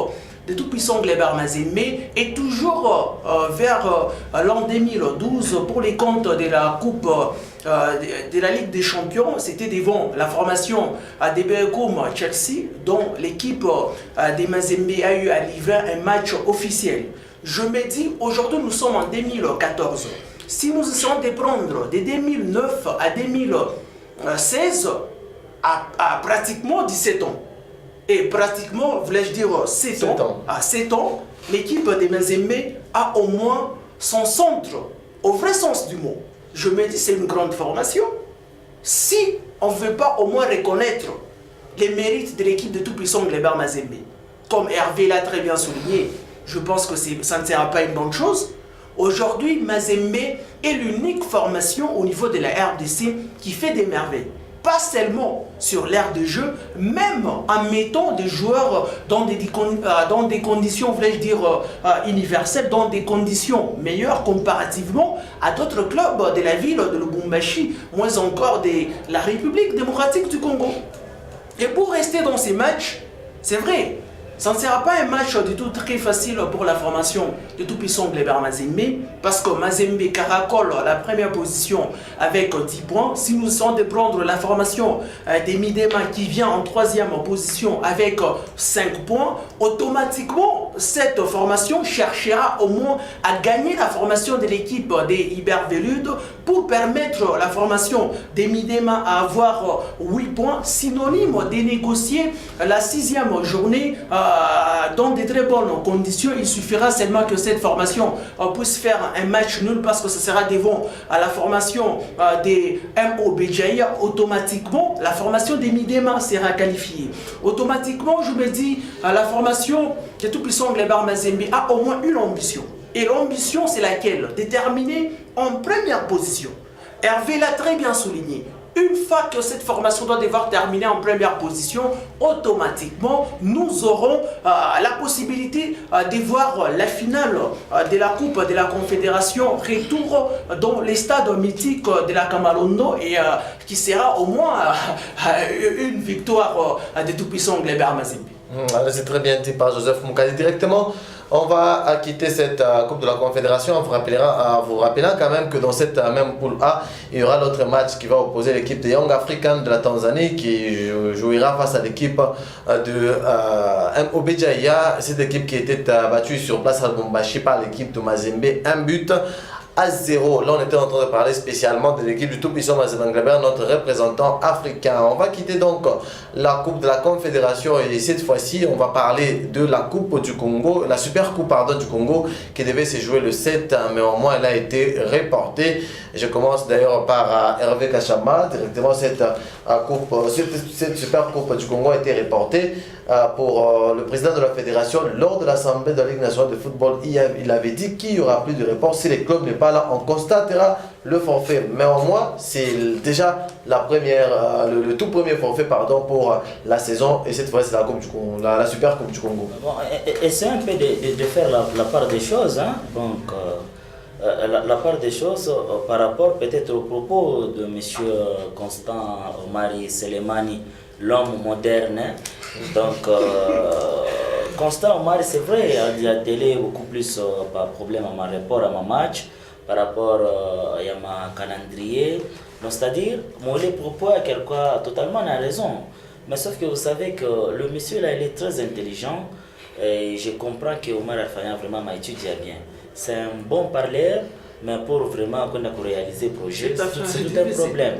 de tout-puissant Gleber Mazembe et toujours vers l'an 2012 pour les comptes de la Coupe de la Ligue des Champions, c'était devant la formation des Belgium Chelsea dont l'équipe des Mazembe a eu à livrer un match officiel. Je me dis, aujourd'hui nous sommes en 2014. Si nous essayons de prendre de 2009 à 2016 à pratiquement 17 ans, et pratiquement, voulais-je dire, 7 ans. À 7 ans, l'équipe des Mazembe a au moins son centre, au vrai sens du mot. Je me dis, c'est une grande formation. Si on ne veut pas au moins reconnaître les mérites de l'équipe de tout-puissant Gleber Mazembe, comme Hervé l'a très bien souligné, je pense que ça ne sera pas une bonne chose. Aujourd'hui, Mazembe est l'unique formation au niveau de la RDC qui fait des merveilles. Pas seulement sur l'aire de jeu, même en mettant des joueurs dans des conditions, voulais-je dire, universelles, dans des conditions meilleures comparativement à d'autres clubs de la ville de Lubumbashi, moins encore de la République démocratique du Congo. Et pour rester dans ces matchs, c'est vrai, ça ne sera pas un match du tout très facile pour la formation de tout-puissant Gleber Mazembe, parce que Mazembe caracole la première position avec 10 points. Si nous essayons de prendre la formation des Midema qui vient en 3e position avec 5 points, automatiquement cette formation cherchera au moins à gagner la formation de l'équipe des Iberveludes pour permettre la formation des Midema à avoir 8 points, synonyme de négocier la 6e journée dans de très bonnes conditions. Il suffira seulement que cette formation puisse faire un match nul parce que ce sera devant la formation des MOBJ. Automatiquement, la formation des Midema sera qualifiée. Automatiquement, je me dis, la formation de tout-puissant Gleber Mazembe a au moins une ambition. Et l'ambition, c'est laquelle? De terminer en première position. Hervé l'a très bien souligné. Une fois que cette formation doit devoir terminer en première position, automatiquement, nous aurons la possibilité de voir la finale de la Coupe de la Confédération retour dans les stades mythiques de la Kamalondo et qui sera au moins une victoire de tout-puissant Gleber Mazembe. C'est très bien dit par Joseph Moukadi. Directement, on va quitter cette Coupe de la Confédération en vous rappelant quand même que dans cette même poule A, il y aura l'autre match qui va opposer l'équipe de Young Africans de la Tanzanie qui jouera face à l'équipe de MOB Jaya. Cette équipe qui était battue sur place à Lubumbashi par l'équipe de Mazembe, 1-0. Là, on était en train de parler spécialement de l'équipe du tout-puissant Mazembe Gleber, notre représentant africain. On va quitter donc la Coupe de la Confédération et cette fois-ci, on va parler de la Coupe du Congo, la Super Coupe du Congo qui devait se jouer le 7, mais au moins elle a été reportée. Je commence d'ailleurs par Hervé Kachama. Directement, cette Super Coupe du Congo a été reportée pour le président de la fédération lors de l'Assemblée de la Ligue nationale de football. Il avait dit qu'il n'y aura plus de report si les clubs n'est pas là. On constatera le forfait. Mais au moins, c'est déjà la première, le tout premier forfait pour la saison. Et cette fois, c'est la Coupe du Congo, la Super Coupe du Congo. Bon, et c'est un peu de faire la part des choses. Hein? Donc, la part des choses par rapport peut-être au propos de M. Constant Omari Selemani, l'homme moderne. Hein? Donc, Constant Omari, c'est vrai, il y a télé beaucoup plus par problème à mon rapport à mon match, par rapport à mon calendrier. Donc, c'est-à-dire, mon propos à quelqu'un totalement a raison. Mais sauf que vous savez que le monsieur là, il est très intelligent et je comprends que Omar Alfayan vraiment m'a étudié bien. C'est un bon parleur, mais pour vraiment qu'on a réalisé le projet, c'est tout un problème.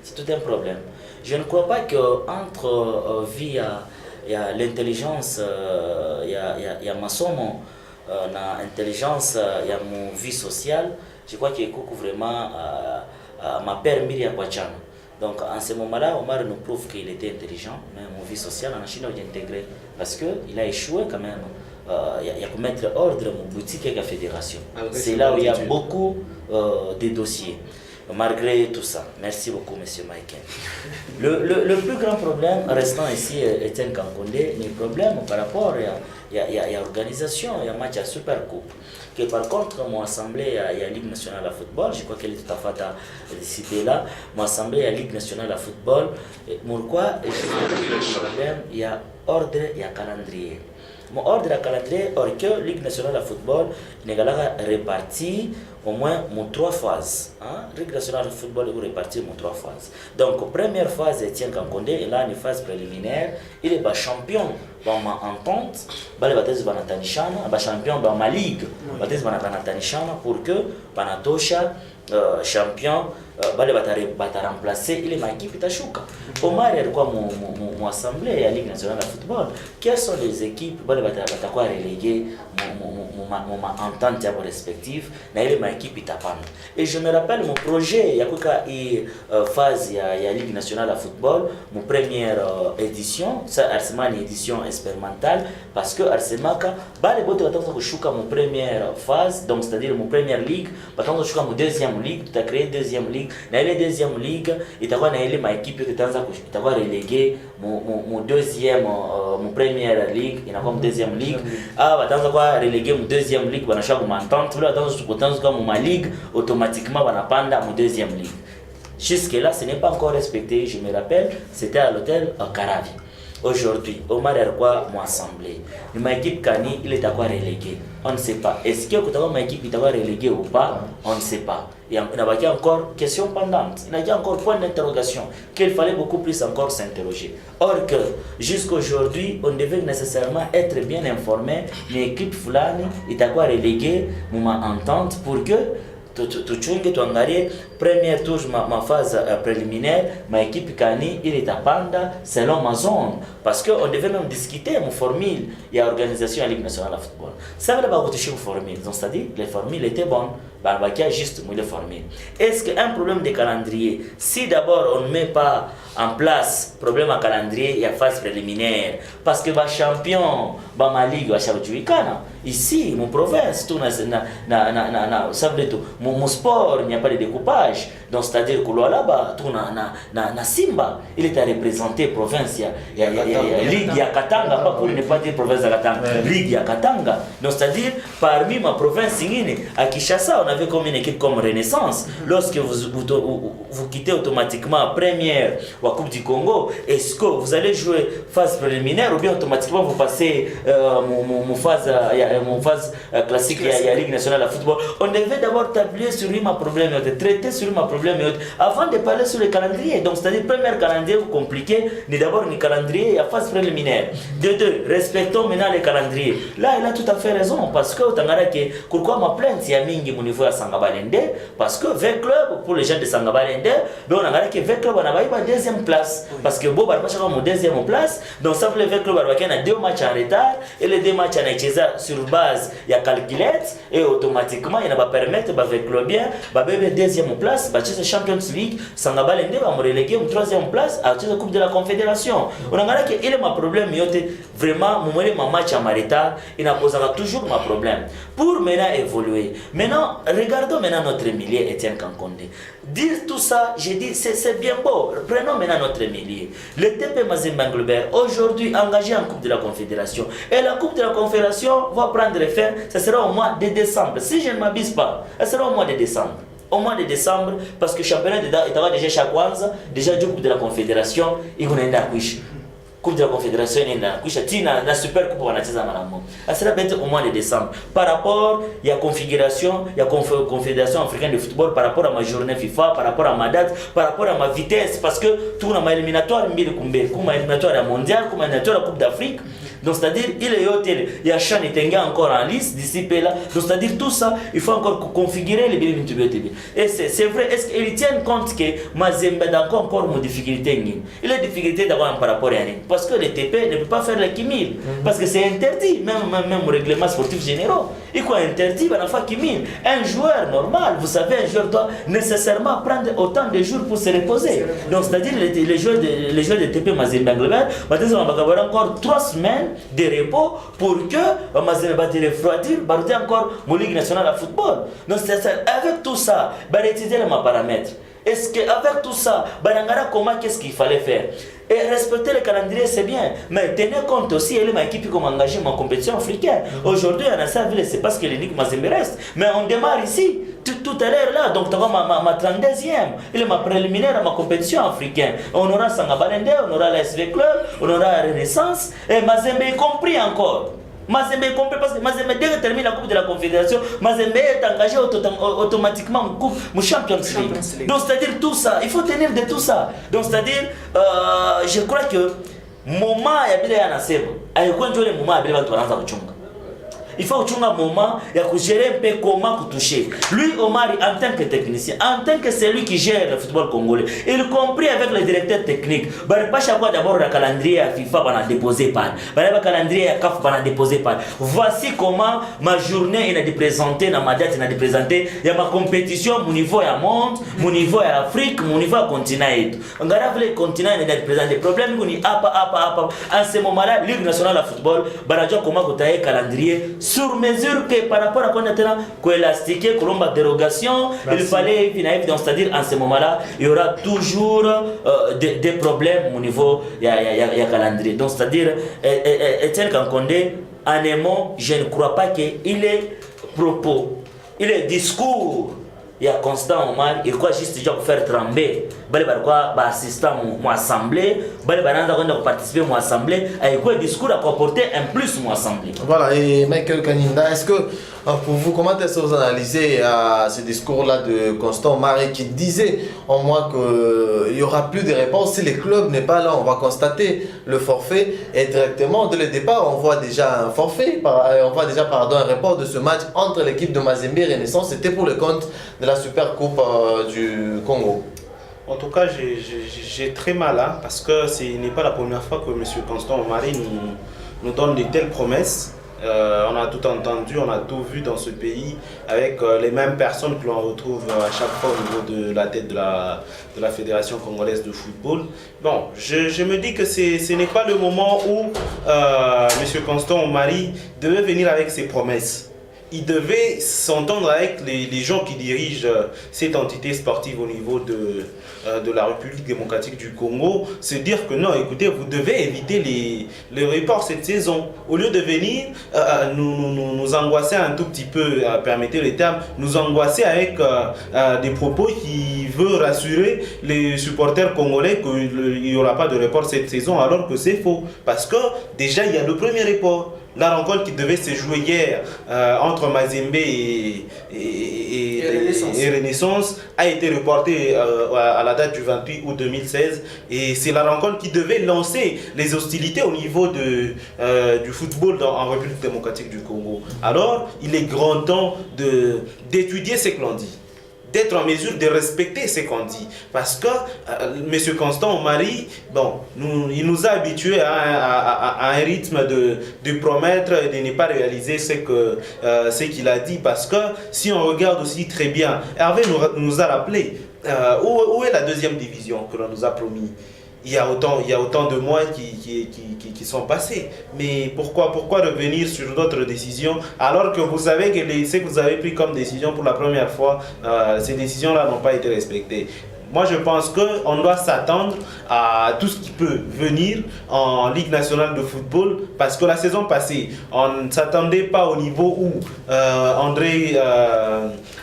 C'est tout un problème. Je ne crois pas qu'entre Via il y a l'intelligence, il y a masomo, na intelligence, il y a mon vie sociale. Je crois que Koukou vraiment m'a permis à Kwachana. Donc en ce moment-là, Omar nous prouve qu'il était intelligent, mais mon vie sociale en Chine est intégré parce qu'il a échoué quand même. Il y a que mettre ordre dans mon boutique et la fédération. C'est là où il y a beaucoup de dossiers. Malgré tout ça, merci beaucoup, monsieur Michael. Le plus grand problème restant ici, Etienne Kankondé, le problème par rapport à l'organisation, il y a un match à Super Coupe. Que par contre, mon assemblée, il y a Ligue nationale de football, je crois qu'elle est tout à fait citée là. Mon assemblée, il y a Ligue nationale de football. Pourquoi il y a ordre, il y a calendrier. Mon ordre à calendrier, or que Ligue nationale de football n'est réparti au moins mon 3 phases. Ligue nationale de football est réparti mon 3 phases. Donc, première phase, Etienne Kankondé, il a une phase préliminaire, il est champion dans ma entente, il est champion dans ma ligue, pour que Banatosha champion, il remplacer, il est ma équipe Tashuka. Omar est quoi mon assemblée à la Ligue nationale de football? Quelles sont les équipes qui vont reléguer mon entente respective? Ma équipe et je me rappelle mon projet, il y a une phase, il y a la Ligue nationale de football, mon première édition, ça c'est une édition expérimentale parce que Arsemaka, mon première phase, donc c'est-à-dire mon première ligue, mon deuxième ligue, tu as créé deuxième ligue, dans la deuxième ligue, il y a ma équipe qui t'a relégué mon deuxième, mon première ligue, il y a comme deuxième ligue, relégué mon deuxième ligue, on a chaque entente, ma ligue, automatiquement on a panda mon deuxième ligue. Jusque-là, ce n'est pas encore respecté. Je me rappelle, c'était à l'hôtel Karavi. Aujourd'hui, Omar Erkwa m'a assemblé. Ma équipe Kani, il est à quoi relégué? On ne sait pas. Est-ce que ma équipe est à quoi relégué ou pas? On ne sait pas. Il y a encore question pendante. Il y a encore point d'interrogation qu'il fallait beaucoup plus encore s'interroger. Or que jusqu'aujourd'hui, on devait nécessairement être bien informé. L'équipe Fulani est à quoi relégué ma entente pour que tu angalie premier tour ma phase préliminaire, ma équipe Kani il est à Panda selon ma zone parce qu'on devait même discuter mon formule il y a organisation à Ligue nationale de football. Ça veut dire que une formule, donc c'est-à-dire les formules étaient bonnes, il y a juste les formules. Est-ce qu'un problème de calendrier, si d'abord on ne met pas en place problème à calendrier, il y a phase préliminaire parce que champion ma ligue ici mon province tout mon sport il n'y a pas de découpage donc c'est-à-dire que là-bas tout na Simba il est à représenter province il y a ligue ya Katanga pas pour ne pas dire province de Katanga ligue ya Katanga donc c'est-à-dire parmi ma province à Kinshasa on avait comme une équipe comme Renaissance lorsque vous quittez automatiquement première ou Coupe du Congo, est-ce que vous allez jouer phase préliminaire ou bien automatiquement vous passez mon phase classique à la Ligue nationale de football? On devait d'abord tabler sur ma problème, traiter sur ma problème avant de parler sur le calendrier. Donc c'est-à-dire premier calendrier compliqué, mais d'abord un calendrier à phase préliminaire. De deux, respectons maintenant le calendrier. Là, il a tout à fait raison parce que pourquoi ma plainte il y a mingi au niveau à Sangabalende parce que 20 clubs pour les gens de Sangabalende, on a que 20 clubs on a pas deuxième place parce que Bob Barbacha a mon deuxième place donc ça veut dire que le Barbacha a 2 matchs en retard et les 2 matchs en Echeza sur base il y a calculette et automatiquement il va permettre avec le bien bébé deuxième place bah c'est Champions League Sangabalende va me reléguer en troisième place à la Coupe de la Confédération on a regardé que il est ma problème vraiment mon match en retard il a posé toujours ma problème pour maintenant évoluer maintenant regardons maintenant notre milieu Etienne Kankondé dire tout ça j'ai dit c'est bien beau. Prenons maintenant notre milieu. Le TP Mazembe Englebert, aujourd'hui engagé en Coupe de la Confédération. Et la Coupe de la Confédération va prendre fin, ce sera au mois de décembre. Si je ne m'abuse pas, ce sera au mois de décembre. Au mois de décembre, parce que le championnat est déjà chaque mois, déjà du Coupe de la Confédération, il y a une Coupe de la Confédération la Super Coupe ça sera bientôt au mois de décembre. Par rapport, il y a configuration, il y a Confédération africaine de football par rapport à ma journée FIFA, par rapport à ma date, par rapport à ma vitesse, parce que tout ma éliminatoire, comme éliminatoire mondial, comme éliminatoire à Coupe d'Afrique. Donc c'est-à-dire, il est hôtel, il y a Chan et Tenga encore en liste, d'ici là. Donc c'est-à-dire tout ça, il faut encore configurer les billes multipliés. Et c'est vrai, est-ce qu'ils tiennent compte que Mazembe a encore une difficulté? Il a une difficulté d'avoir un par rapport à rien. Parce que le TP ne peut pas faire la kimil. Parce que c'est interdit, même au règlement sportif général. Il est interdit, il faut kimil. Un joueur normal, vous savez, un joueur doit nécessairement prendre autant de jours pour se reposer. Donc c'est-à-dire les joueurs de TP Mazembe Angleterre, ils vont avoir encore 3 semaines de repos pour que Mazembe va refroidir, va encore la Ligue nationale de football. Donc avec tout ça, on va étudier les paramètres. Est-ce qu'avec tout ça, comment qu'est-ce qu'il fallait faire? Et respecter le calendrier, c'est bien, mais tenez compte aussi, elle est ma équipe qui m'a engagé en compétition africaine. Aujourd'hui, à Nassau-Ville, c'est parce que l'unique Mazembe reste. Mais on démarre ici, tout à l'heure là, donc tu vois ma 32e, il est ma préliminaire à ma compétition africaine. On aura Sangabalende, on aura l'SV Club, on aura Renaissance, et Mazembe est compris encore. Mazembe est compris parce que Mazembe, dès qu'il termine la Coupe de la Confédération, Mazembe est engagé automatiquement en Coupe, en Champions League. Donc c'est-à-dire tout ça, il faut tenir de tout ça. Donc c'est-à-dire, je crois que moment il y a un assez bon. Il faut un moment, il faut gérer un peu comment toucher. Lui, Omar, en tant que technicien, en tant que celui qui gère le football congolais, il compris avec le directeur technique. Il ne pas chaque fois d'abord le calendrier à FIFA pour déposer pas. Il le calendrier à CAF pour déposer pas. Voici comment ma journée est présentée, ma date est présentée. Il y a ma compétition, mon niveau est à monde, mon niveau est à Afrique, mon niveau est à continent. On regarde le continent est présenté. Le problème, c'est en ce moment-là, Ligue nationale de football, comment vous avez calendrier sur mesure que par rapport à quoi on a élastiqué, que l'on a dérogation, il fallait, c'est-à-dire en ce moment-là, il y aura toujours des problèmes au niveau il y a calendrier. Donc c'est-à-dire, Etienne Kankondé, en un mot, je ne crois pas qu'il est propos, il est discours. Il y a Constant Omar, il croit juste pour faire trembler. Il y a assistant à l'assemblée, il y a participer à l'assemblée, et il discours à apporter un plus à l'assemblée. Voilà, et Michael Kaninda, est-ce que pour vous, comment est-ce que vous analysez ce discours-là de Constant Omar qui disait en moi qu'il n'y aura plus de réponse si le club n'est pas là? On va constater le forfait et directement dès le départ, on voit déjà un forfait, on voit déjà un report de ce match entre l'équipe de Mazembe et Renaissance. C'était pour le compte de la Super Coupe du Congo. En tout cas, j'ai très mal parce que ce n'est pas la première fois que M. Constant Omari nous donne de telles promesses. On a tout entendu, on a tout vu dans ce pays avec les mêmes personnes que l'on retrouve à chaque fois au niveau de la tête de la Fédération congolaise de football. Bon, je me dis que ce n'est pas le moment où M. Constant Omari devait venir avec ses promesses. Il devait s'entendre avec les gens qui dirigent cette entité sportive au niveau de la République démocratique du Congo, se dire que non, écoutez, vous devez éviter les reports cette saison. Au lieu de venir nous angoisser un tout petit peu, permettez le terme, nous angoisser avec des propos qui veulent rassurer les supporters congolais qu'il n'y aura pas de report cette saison, alors que c'est faux. Parce que déjà, il y a le premier report. La rencontre qui devait se jouer hier entre Mazembe et Renaissance a été reportée à la date du 28 août 2016. Et c'est la rencontre qui devait lancer les hostilités au niveau du football en République démocratique du Congo. Alors, il est grand temps d'étudier ce que l'on dit, d'être en mesure de respecter ce qu'on dit. Parce que M. Constant Omari, il nous a habitués à un rythme de promettre et de ne pas réaliser ce qu'il a dit. Parce que si on regarde aussi très bien, Hervé nous a rappelé où est la deuxième division que l'on nous a promis. Il y a autant de mois qui sont passés. Mais pourquoi revenir sur d'autres décisions alors que vous savez que ce que vous avez pris comme décision pour la première fois, ces décisions-là n'ont pas été respectées? Moi, je pense qu'on doit s'attendre à tout ce qui peut venir en Ligue nationale de football parce que la saison passée, on ne s'attendait pas au niveau où André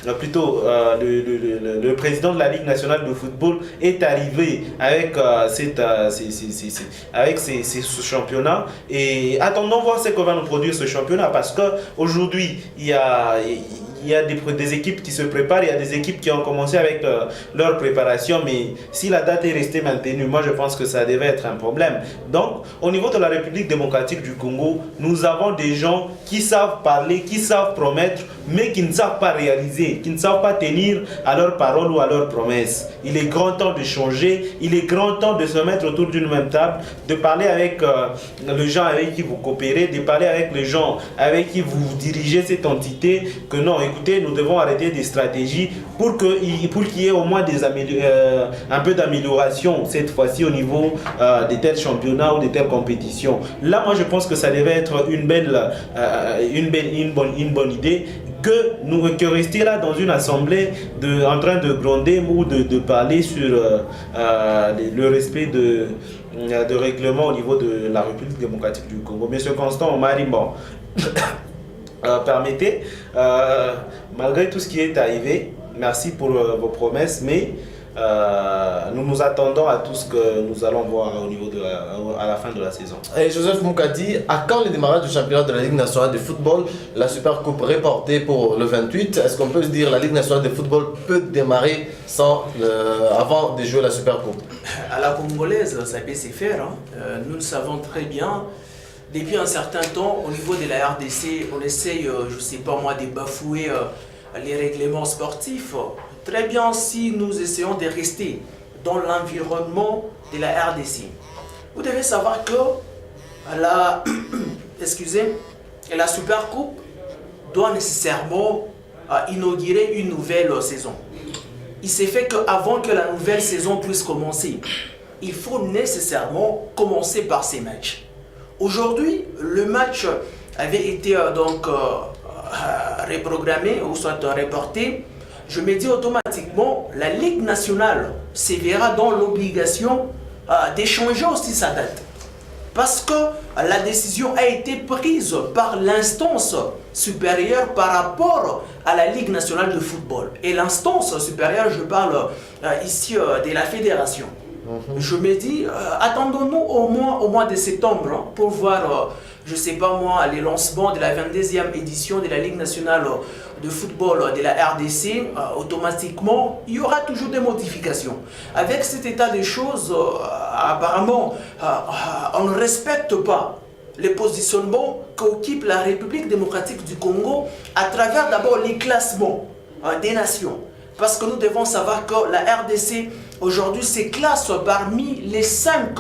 le président de la Ligue nationale de football est arrivé avec ce championnat. Et attendons voir ce que va nous produire ce championnat, parce qu'aujourd'hui, il y a des équipes qui se préparent, il y a des équipes qui ont commencé avec leur préparation, mais si la date est restée maintenue, moi je pense que ça devait être un problème. Donc, au niveau de la République démocratique du Congo, nous avons des gens qui savent parler, qui savent promettre, mais qui ne savent pas réaliser, qui ne savent pas tenir à leurs paroles ou à leurs promesses. Il est grand temps de changer, il est grand temps de se mettre autour d'une même table, de parler avec les gens avec qui vous coopérez, de parler avec les gens avec qui vous dirigez cette entité, que non, écoutez, nous devons arrêter des stratégies pour qu'il y ait au moins un peu d'amélioration cette fois-ci au niveau de tels championnats ou de telles compétitions. Là, moi, je pense que ça devait être une bonne idée que rester là dans une assemblée en train de gronder ou de parler sur le respect de règlement au niveau de la République démocratique du Congo. Monsieur Constant Marimbo, permettez, malgré tout ce qui est arrivé, merci pour vos promesses, mais nous nous attendons à tout ce que nous allons voir au niveau à la fin de la saison. Et Joseph Moukadi, à quand le démarrage du championnat de la Ligue nationale de football, la Super Coupe reportée pour le 28? Est-ce qu'on peut se dire que la Ligue nationale de football peut démarrer avant de jouer la Super Coupe? À la congolaise, ça peut se faire. Nous le savons très bien. Depuis un certain temps, au niveau de la RDC, on essaye, je ne sais pas moi, de bafouer les règlements sportifs. Très bien si nous essayons de rester dans l'environnement de la RDC. Vous devez savoir que la Super Coupe doit nécessairement inaugurer une nouvelle saison. Il s'est fait qu'avant que la nouvelle saison puisse commencer, il faut nécessairement commencer par ces matchs. Aujourd'hui, le match avait été reprogrammé ou soit reporté. Je me dis automatiquement, la Ligue nationale se verra dans l'obligation d'échanger aussi sa date. Parce que la décision a été prise par l'instance supérieure par rapport à la Ligue nationale de football. Et l'instance supérieure, je parle ici de la fédération. Je me dis, attendons-nous au mois de septembre pour voir, je ne sais pas moi, les lancements de la 22e édition de la Ligue nationale de football de la RDC. Automatiquement, il y aura toujours des modifications. Avec cet état de choses, apparemment, on ne respecte pas les positionnements qu'occupe la République démocratique du Congo à travers d'abord les classements des nations. Parce que nous devons savoir que la RDC aujourd'hui se classe parmi les 5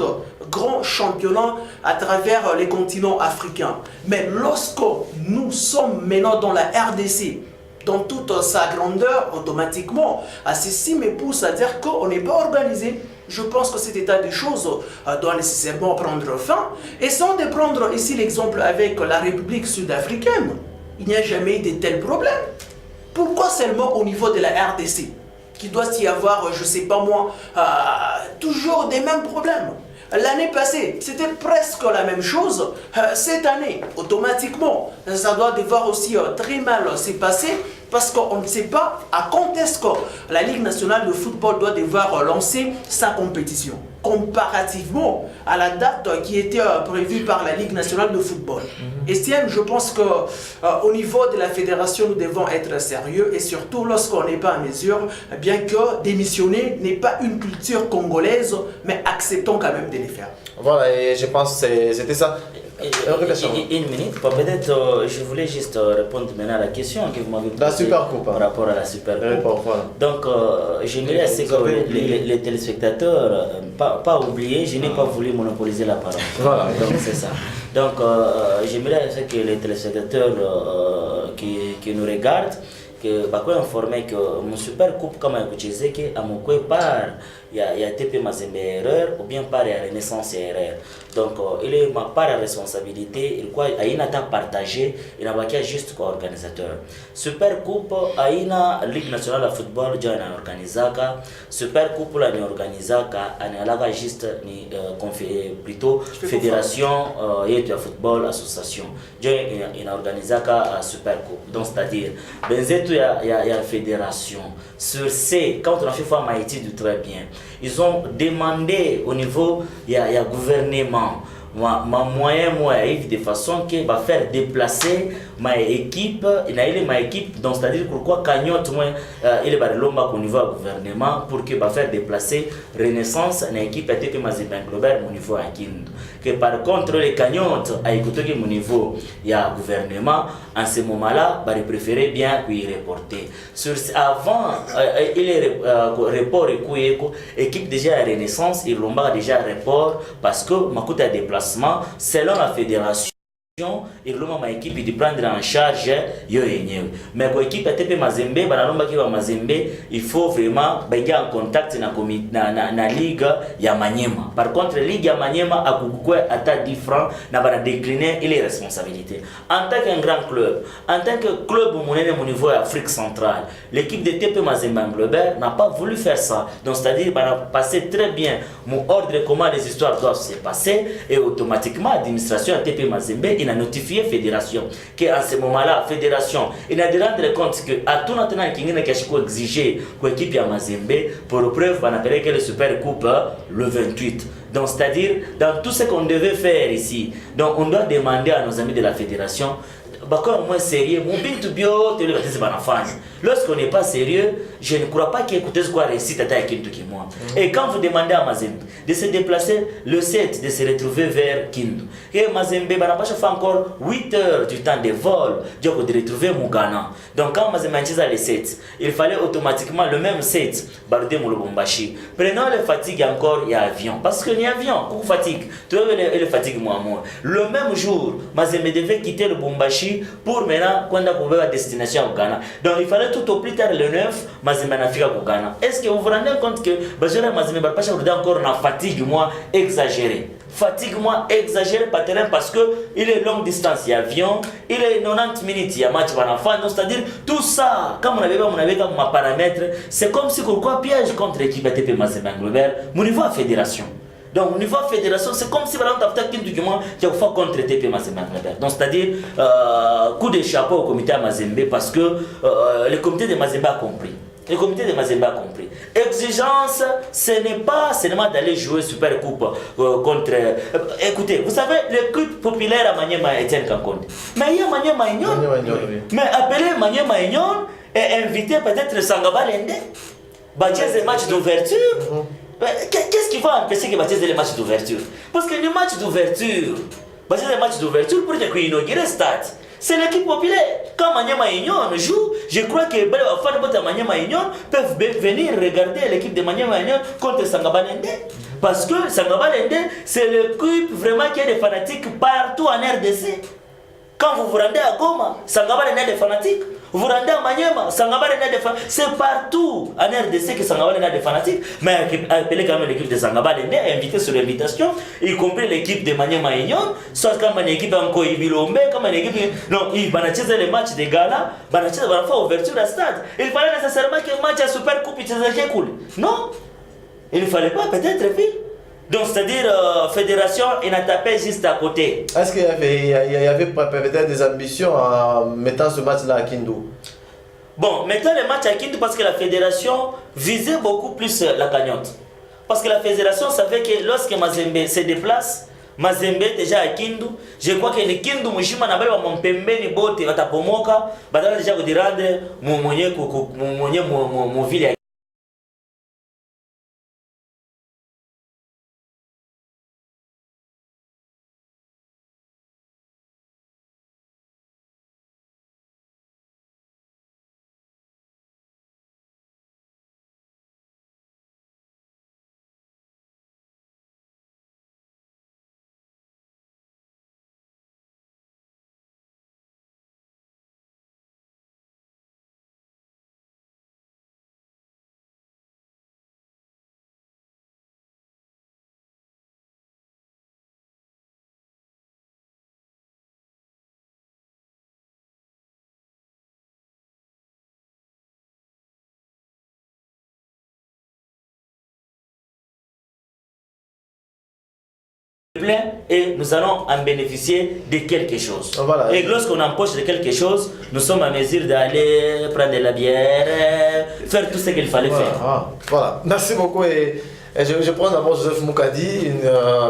grands championnats à travers les continents africains. Mais lorsque nous sommes maintenant dans la RDC, dans toute sa grandeur, automatiquement, ceci me pousse à dire qu'on n'est pas organisé. Je pense que cet état de choses doit nécessairement prendre fin. Et sans de prendre ici l'exemple avec la République sud-africaine, il n'y a jamais eu de tels problèmes. Pourquoi seulement au niveau de la RDC, qui doit y avoir, je ne sais pas moi, toujours des mêmes problèmes? L'année passée, c'était presque la même chose. Cette année, automatiquement, ça doit devoir aussi très mal se passer parce qu'on ne sait pas à quand est-ce que la Ligue nationale de football doit devoir lancer sa compétition comparativement à la date qui était prévue par la Ligue nationale de football. Estienne, je pense qu'au niveau de la fédération, nous devons être sérieux et surtout lorsqu'on n'est pas à mesure, bien que démissionner n'est pas une culture congolaise, mais acceptons quand même de les faire. Voilà, et je pense que c'était ça. Une minute, peut-être je voulais juste répondre maintenant à la question que vous m'avez posée la Super Coupe, par rapport à la Super Coupe. Donc, j'aimerais que les téléspectateurs, pas oublier, je n'ai pas voulu monopoliser la parole. Voilà. Donc, c'est ça. Donc, j'aimerais que les téléspectateurs qui nous regardent, que bakwe informé que mon Super Coupe comme un disait que à mon coin par il y a TP Mazembe erreur ou bien par la Renaissance erreur. Donc il est ma part de responsabilité, il quoi aina ta partagé, il n'a pas juste comme organisateur. Super Coupe aina Ligue nationale de football jana organisaka, Super Coupe la ni organisaka analaga juste ni plutôt fédération yetu ya football association. Jana ina organisaka Super Coupe. Donc c'est-à-dire benzetu il y a la fédération. Sur ces, quand on a fait faire ma étude très bien, ils ont demandé au niveau, il y a gouvernement, ma moyen de façon que va faire déplacer ma équipe, ma équipe, donc c'est-à-dire pourquoi cagnotte moi il est lomba au niveau du gouvernement pour que va faire déplacer Renaissance une équipe était que Mazembe Global au niveau à Kindu. Que par contre les cagnottes à écouter mon niveau il y a gouvernement en ce moment-là va préférer bien lui reporter sur avant il est report et équipe déjà à Renaissance il lomba déjà report parce que ma coûte à déplacement selon la fédération et ma équipe de prendre en charge yo yenyewe mais pour équipe ATP Mazembe banalomba ki wa Mazembe il faut vraiment baingia en contact na ligue ya Manyema. Par contre ligue ya Manyema akukukwe ata 10 francs na bana décliner les responsabilités en tant qu'un grand club, en tant que club monene au niveau Afrique centrale. L'équipe de TP Mazembe Global n'a pas voulu faire ça, donc c'est-à-dire bana passer très bien mon ordre comment les histoires doivent se passer et automatiquement administration ATP Mazembe il a notifié fédération qu'en ce moment-là fédération il a de rendre compte que à tout maintenant qui n'a qu'à exiger pour l'équipe à Mazembe pour preuve on appelle que le super coupe le 28. Donc c'est-à-dire dans tout ce qu'on devait faire ici, donc on doit demander à nos amis de la fédération au moins sérieux, mon bintu bio, lorsqu'on n'est pas sérieux, je ne crois pas qu'écouter ce qu'on réussit à Kindu qui moi. Et quand vous demandez à Mazembe de se déplacer le 7, de se retrouver vers Kindu, et Mazembe n'a pas fait encore 8 heures du temps de vol, de retrouver Mugana. Donc quand Mazembe a le 7, il fallait automatiquement le même 7, Barde Moulobombashi. Prenons les fatigues encore, il y a avion. Parce qu'il y a avion, qu'on fatigue, tu vois les fatigues moi. Le même jour, Mazembe devait quitter le Bombashi pour maintenant quand on va à destination au Ghana. Donc il fallait tout au plus tard le 9 Mazembe n'afrique au Ghana. Est-ce que vous vous rendez compte que Bajara Mazembe pas encore na fatigue moi exagérée. Fatigue moi exagérée par terrain parce que il est longue distance, il y a avion, il est 90 minutes, il y a match par enfant. Donc c'est-à-dire tout ça, comme on avait comme paramètre, c'est comme si quoi piège contre l'équipe ATP Mazembe Global, au niveau de la fédération. Donc au niveau de la fédération, c'est comme si par exemple tu as document qui a fait contre TP Mazembe. Donc c'est-à-dire coup de chapeau au comité de Mazembe parce que le comité de Mazembe a compris. Le comité de Mazembe a compris. Exigence, ce n'est pas seulement d'aller jouer Super Coupe contre... écoutez, vous savez, l'équipe populaire à Manyema Etienne Kankonde. Mais il y a Manyema Ignon. Mais appeler Manyema Ignon et inviter peut-être Sangaba Lende. Bâtir des matchs d'ouverture. Qu'est-ce qui va empêcher que bâtir les matchs d'ouverture? Parce que les matchs d'ouverture, bâtir les matchs d'ouverture pour dire qu'il inaugure le stade. C'est l'équipe populaire. Quand Manyema Union joue, je crois que les fans de Manyema Union peuvent venir regarder l'équipe de Manyema Union contre Sangaba Lende. Parce que Sangaba Lende, c'est l'équipe vraiment qui a des fanatiques partout en RDC. Quand vous vous rendez à Goma, Sangaba Lende a des fanatiques. Vous vous rendez à Manyema, Sangaba Lende a des fanatiques. C'est partout en RDC que Sangaba Lende a des fanatiques. Mais appelez quand même l'équipe de Sangaba Lende, invité sur l'invitation, y compris l'équipe de Manyema Union, soit comme une équipe en Koibilombe, comme une équipe. Non, ils vont acheter les matchs des gala, ils vont acheter ouverture à stade. Il fallait nécessairement que le match à Super Coupe soit cool. Non, il ne fallait pas, peut-être, puis. Donc, c'est-à-dire, fédération, il a tapé juste à côté. Est-ce qu'il y avait peut-être des ambitions en mettant ce match-là à Kindu? Bon, mettons le match à Kindu parce que la fédération visait beaucoup plus la cagnotte. Parce que la fédération savait que lorsque Mazembe se déplace, Mazembe déjà à Kindu, je crois que les Kindu, Mouchima, n'a pas mon pembe ni bote, Watapomoka, Badala déjà vous dirande, mon ville. plein et nous allons en bénéficier de quelque chose. Voilà. Et lorsqu'on empoche de quelque chose, nous sommes en mesure d'aller prendre de la bière, faire tout ce qu'il fallait faire. Voilà, merci beaucoup. Et je prends d'abord Joseph Moukadi,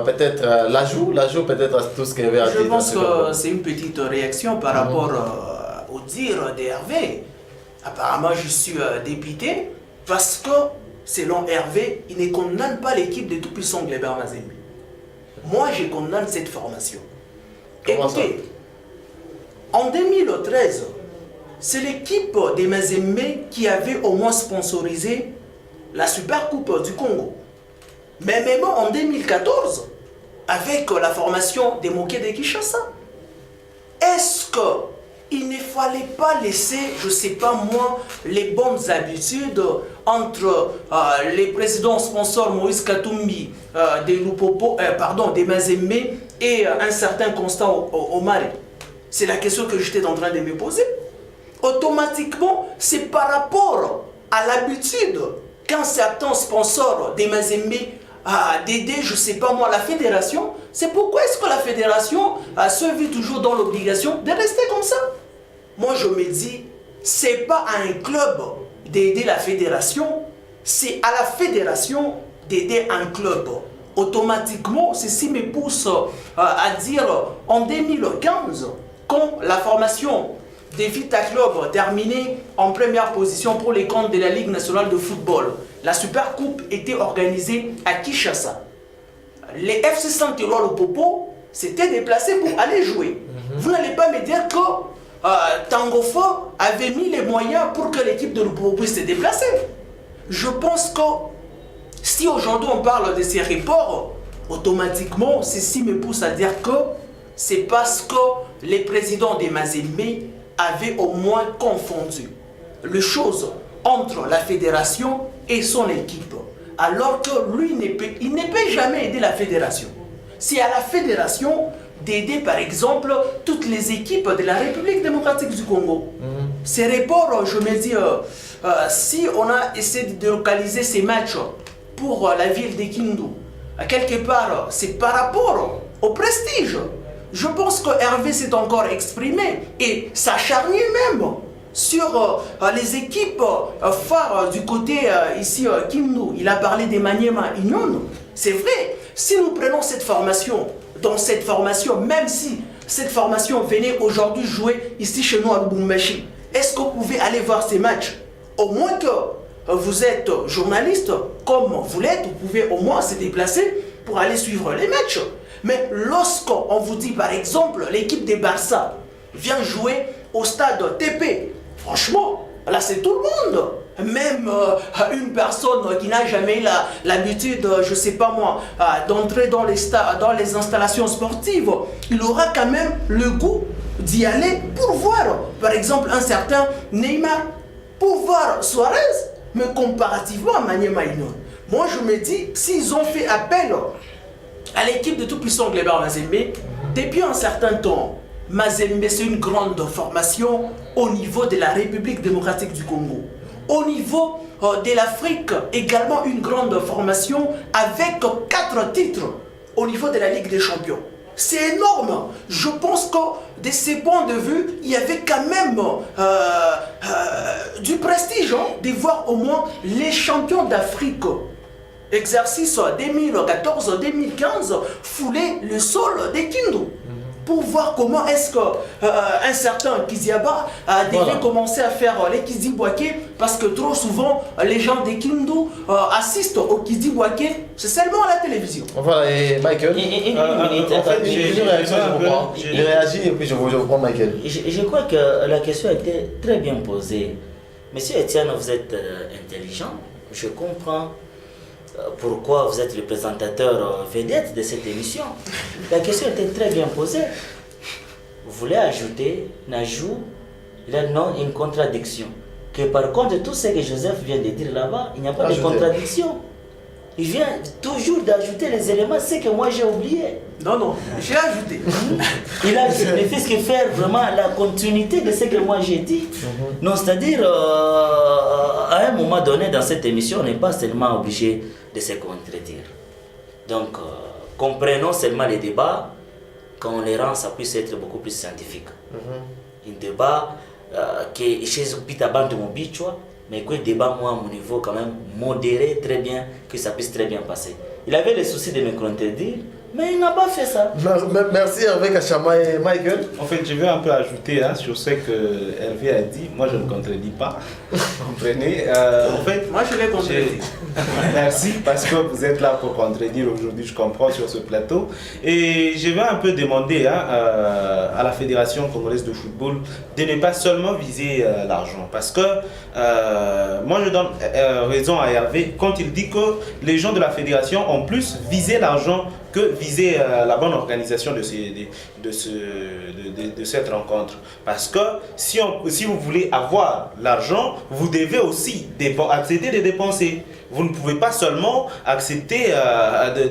peut-être l'ajout peut-être à tout ce qu'il y avait à dire. Je pense que c'est une petite réaction par rapport au dire d'Hervé. Apparemment, je suis dépité parce que, selon Hervé, il ne condamne pas l'équipe de tout-puissant Gleber Mazembe. Moi, je condamne cette formation. Écoutez, en 2013, c'est l'équipe des Mazembe qui avait au moins sponsorisé la Super Coupe du Congo. Mais même en 2014, avec la formation des Moké de Kinshasa, est-ce qu'il ne fallait pas laisser, je ne sais pas moi, les bonnes habitudes entre les présidents sponsors Moïse Katumbi, des Mazembe et un certain Constant Omari? C'est la question que j'étais en train de me poser. Automatiquement, c'est par rapport à l'habitude qu'un certain sponsor des Mazembe a d'aider, je ne sais pas moi, la fédération. C'est pourquoi est-ce que la fédération se vit toujours dans l'obligation de rester comme ça? Moi, je me dis, c'est pas à un club d'aider la fédération, c'est à la fédération d'aider un club. Automatiquement, ceci me pousse à dire, en 2015, quand la formation des Vita Club terminait en première position pour les comptes de la Ligue nationale de football, la Super Coupe était organisée à Kinshasa. Les FC Saint-Éloi Lupopo s'étaient déplacés pour aller jouer. Vous n'allez pas me dire que Tangofo avait mis les moyens pour que l'équipe de Lupopo puisse se déplacer. Je pense que si aujourd'hui on parle de ces reports, automatiquement, ceci me pousse à dire que c'est parce que les présidents des Mazembe avaient au moins confondu les choses entre la fédération et son équipe. Alors que lui, il ne peut jamais aider la fédération. C'est à la fédération d'aider par exemple toutes les équipes de la République démocratique du Congo. Ces reports, je me dis, si on a essayé de localiser ces matchs pour la ville de Kindu, quelque part, c'est par rapport au prestige. Je pense que Hervé s'est encore exprimé et s'acharné même sur les équipes phares du côté ici Kindu. Il a parlé des Maniema Union. C'est vrai, si nous prenons cette formation, dans cette formation, même si cette formation venait aujourd'hui jouer ici chez nous à Lubumbashi, est-ce que vous pouvez aller voir ces matchs? Au moins que vous êtes journaliste, comme vous l'êtes, vous pouvez au moins se déplacer pour aller suivre les matchs. Mais lorsqu'on vous dit par exemple l'équipe des Barça vient jouer au stade TP, franchement, là c'est tout le monde. Même une personne qui n'a jamais l'habitude, je ne sais pas moi, d'entrer dans les installations sportives, il aura quand même le goût d'y aller pour voir, par exemple, un certain Neymar, pour voir Suarez, mais comparativement à Maniema Union. Moi je me dis, s'ils ont fait appel à l'équipe de tout-puissant Gleber Mazembe, depuis un certain temps, Mazembe c'est une grande formation au niveau de la République démocratique du Congo. Au niveau de l'Afrique, également une grande formation avec 4 titres au niveau de la Ligue des Champions. C'est énorme. Je pense que de ces points de vue, il y avait quand même du prestige de voir au moins les champions d'Afrique. Exercice 2014-2015, fouler le sol des Kindu. Pour voir comment est-ce qu'un certain Kiziaba devait commencer à faire les Kiziboake, parce que trop souvent les gens des Kindu assistent au Kiziboake, c'est seulement à la télévision. Voilà, et Michael, en fait, j'ai une réaction, je reprends. Il réagit et puis je reprends Michael. Je crois que la question a été très bien posée. Monsieur Etienne, vous êtes intelligent, je comprends pourquoi vous êtes le présentateur vedette de cette émission. La question était très bien posée. Vous voulez ajouter un ajout, là non, une contradiction. Que par contre, tout ce que Joseph vient de dire là-bas, il n'y a pas de contradiction. Il vient toujours d'ajouter les éléments, ce que moi j'ai oublié. Non, non, j'ai ajouté. Il a ne fait ce que faire vraiment la continuité de ce que moi j'ai dit. Non, c'est-à-dire, à un moment donné dans cette émission, on n'est pas seulement obligé de se contredire. Donc, comprenons seulement les débats, quand on les rend, ça puisse être beaucoup plus scientifique. Un débat qui est chez Pita Bande mon bichwa, mais que débat, moi, à mon niveau, quand même, modéré très bien, que ça puisse très bien passer. Il avait le souci de me contredire, mais il n'a pas fait ça. Merci Hervé Kachama et Michael. En fait, je vais un peu ajouter sur ce que Hervé a dit. Moi, je ne contredis pas. Comprenez en fait, moi, je l'ai contredit. Merci, parce que vous êtes là pour contredire aujourd'hui, je comprends, sur ce plateau. Et je vais un peu demander à la Fédération congolaise de football de ne pas seulement viser l'argent. Parce que moi, je donne raison à Hervé quand il dit que les gens de la Fédération ont plus visé l'argent que viser la bonne organisation de cette rencontre. Parce que si vous voulez avoir l'argent, vous devez aussi accepter de dépenser. Vous ne pouvez pas seulement accepter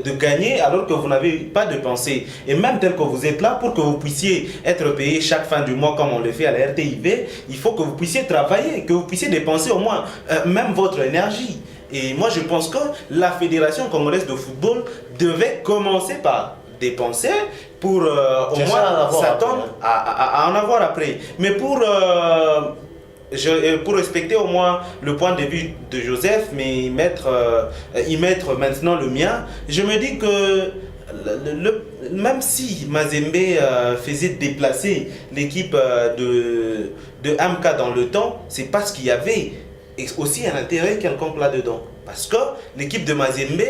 de gagner alors que vous n'avez pas de pensée. Et même tel que vous êtes là, pour que vous puissiez être payé chaque fin du mois comme on le fait à la RTIV, il faut que vous puissiez travailler, que vous puissiez dépenser au moins même votre énergie. Et moi, je pense que la Fédération congolaise de football devait commencer par dépenser pour au moins s'attendre à en avoir après. Mais pour respecter au moins le point de vue de Joseph, mais y mettre maintenant le mien, je me dis que même si Mazembe faisait déplacer l'équipe de MK dans le temps, c'est parce qu'il y avait aussi un intérêt quelconque là-dedans. Parce que l'équipe de Mazembe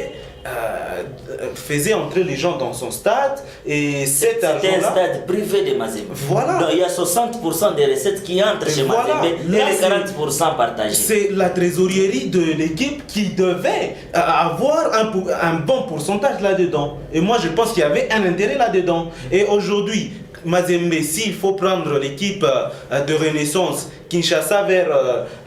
faisait entrer les gens dans son stade et c'était un stade privé de Mazembe. Voilà. Donc il y a 60% des recettes qui entrent chez Mazembe et les 40% partagés. C'est la trésorerie de l'équipe qui devait avoir un bon pourcentage là-dedans. Et moi je pense qu'il y avait un intérêt là-dedans. Et aujourd'hui, Mazembe, s'il faut prendre l'équipe de Renaissance Kinshasa vers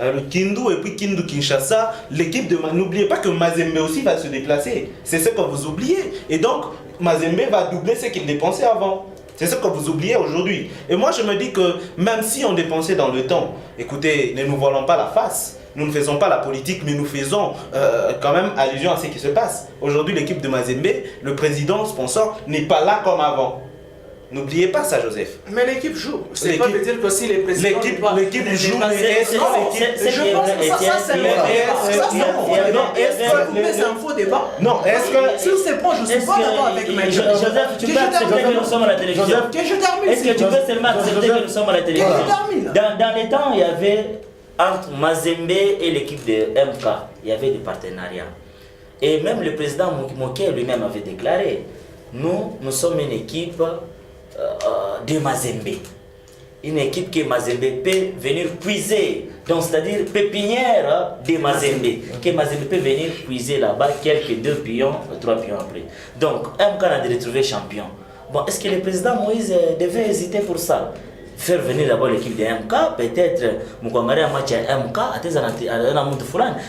le Kindu et puis Kindu Kinshasa, l'équipe de n'oubliez pas que Mazembe aussi va se déplacer. C'est ce que vous oubliez. Et donc Mazembe va doubler ce qu'il dépensait avant. C'est ce que vous oubliez aujourd'hui. Et moi je me dis que même si on dépensait dans le temps, écoutez, ne nous voilons pas la face. Nous ne faisons pas la politique, mais nous faisons quand même allusion à ce qui se passe. Aujourd'hui, l'équipe de Mazembe, le président, sponsor, n'est pas là comme avant. N'oubliez pas ça, Joseph. Mais l'équipe joue. C'est pas de dire que si les présidents... L'équipe joue, mais est-ce que je pense que ça c'est c'est un faux débat. Non, est-ce que... Sur ces points, je ne suis pas d'accord avec Michael. Joseph, tu peux accepter que nous sommes à la télévision. Est-ce que tu peux seulement accepter que nous sommes à la télévision? Dans les temps, il y avait entre Mazembe et l'équipe de MK, il y avait des partenariats. Et même le président Moké lui-même avait déclaré, nous sommes une équipe de Mazembe. Une équipe que Mazembe peut venir puiser, donc c'est-à-dire pépinière de Mazembe, que Mazembe peut venir puiser là-bas quelques 2 pions, 3 pions après. Donc, MK a de retrouver champion. Bon, est-ce que le président Moïse devait hésiter pour ça? Faire venir d'abord l'équipe de MK, peut-être Moukwangari a match à MK,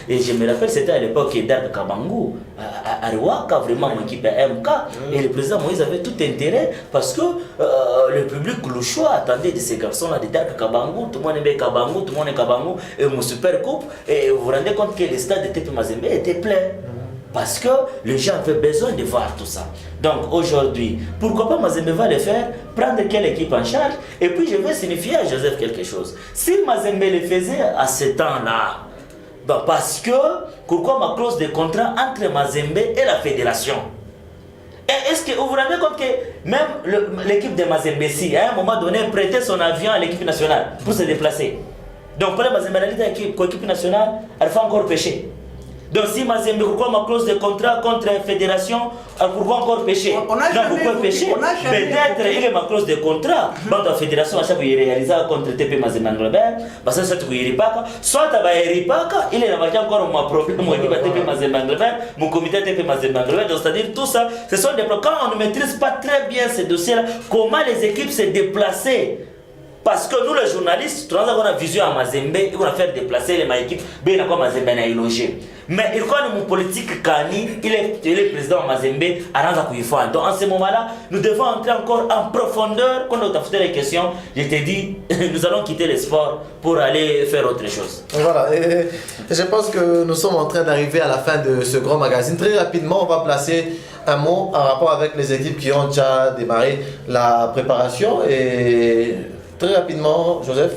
et je me rappelle, c'était à l'époque d'Arc Kabangu, à Rwaka, vraiment mon équipe à MK, et le président Moïse avait tout intérêt parce que le public louchois attendait de ces garçons-là de Dark Kabangu, tout le monde aimait Kabangu, tout le monde est Kabangu, et mon super coupe, et vous vous rendez compte que le stade de TP Mazembe était plein. Parce que les gens avaient besoin de voir tout ça. Donc aujourd'hui, pourquoi pas Mazembe va le faire, prendre quelle équipe en charge, et puis je vais signifier à Joseph quelque chose. Si Mazembe le faisait à ce temps-là, ben parce que, pourquoi ma clause de contrat entre Mazembe et la fédération? Et est-ce que vous vous rendez compte que même l'équipe de Mazembe, si à un moment donné prêtait son avion à l'équipe nationale pour se déplacer, donc pour la Mazembe, l'équipe nationale, elle fait encore pécher. Donc si Mazembe, pourquoi ma clause de contrat contre la fédération, pourquoi encore pécher? On a jamais pourquoi pécher? Peut-être il est ma clause de contrat, dans la fédération, à chaque fois il réalise contre TP Mazembe Robert, parce que soit il pas, soit il pas, il est encore mon problème, mon équipe TP Mazembe Robert, mon comité TP Mazembe Robert, donc c'est-à-dire tout ça, ce sont des problèmes. Quand on ne maîtrise pas très bien ces dossiers-là, comment les équipes se déplacent? Parce que nous les journalistes, on a vision à Mazembe, on va faire déplacer les équipes, bien encore Mazembe n'a logé. Mais il connaît mon politique Kani, il est président Mazembe, à donc en ce moment-là, nous devons entrer encore en profondeur. Quand on t'a fait les questions, je t'ai dit, nous allons quitter le sport pour aller faire autre chose. Voilà, et je pense que nous sommes en train d'arriver à la fin de ce grand magazine. Très rapidement, on va placer un mot en rapport avec les équipes qui ont déjà démarré la préparation et très rapidement, Joseph,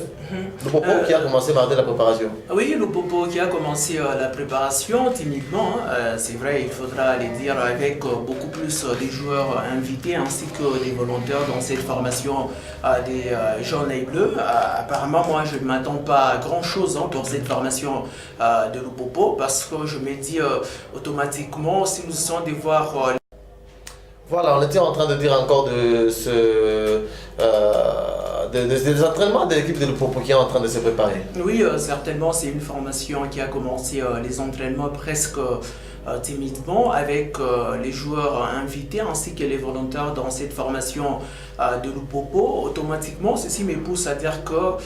le Popo qui a commencé mardi la préparation. Oui, le Popo qui a commencé la préparation timidement, c'est vrai, il faudra le dire avec beaucoup plus de joueurs invités ainsi que des volontaires dans cette formation des jaunes et bleus. Apparemment, moi, je ne m'attends pas à grand chose pour cette formation de le Popo parce que je me dis automatiquement, si nous essayons de voir... Voilà, on était en train de dire encore de des entraînements de l'équipe de Lupopo qui est en train de se préparer. Oui, certainement, c'est une formation qui a commencé les entraînements presque timidement avec les joueurs invités ainsi que les volontaires dans cette formation de Lupopo. Automatiquement, ceci me pousse à dire que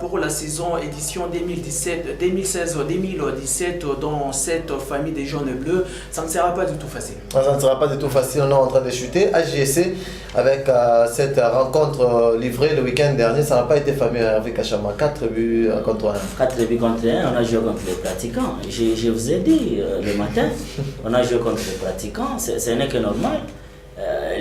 pour la saison édition 2016-2017 dans cette famille des jaunes et bleus, ça ne sera pas du tout facile. Ça ne sera pas du tout facile, on est en train de chuter. AJC, avec cette rencontre livrée le week-end dernier, ça n'a pas été fameux avec Achama. 4 buts contre 1. 4 buts contre 1, on a joué contre les pratiquants. Je vous ai dit le matin, on a joué contre les pratiquants, ce n'est que normal.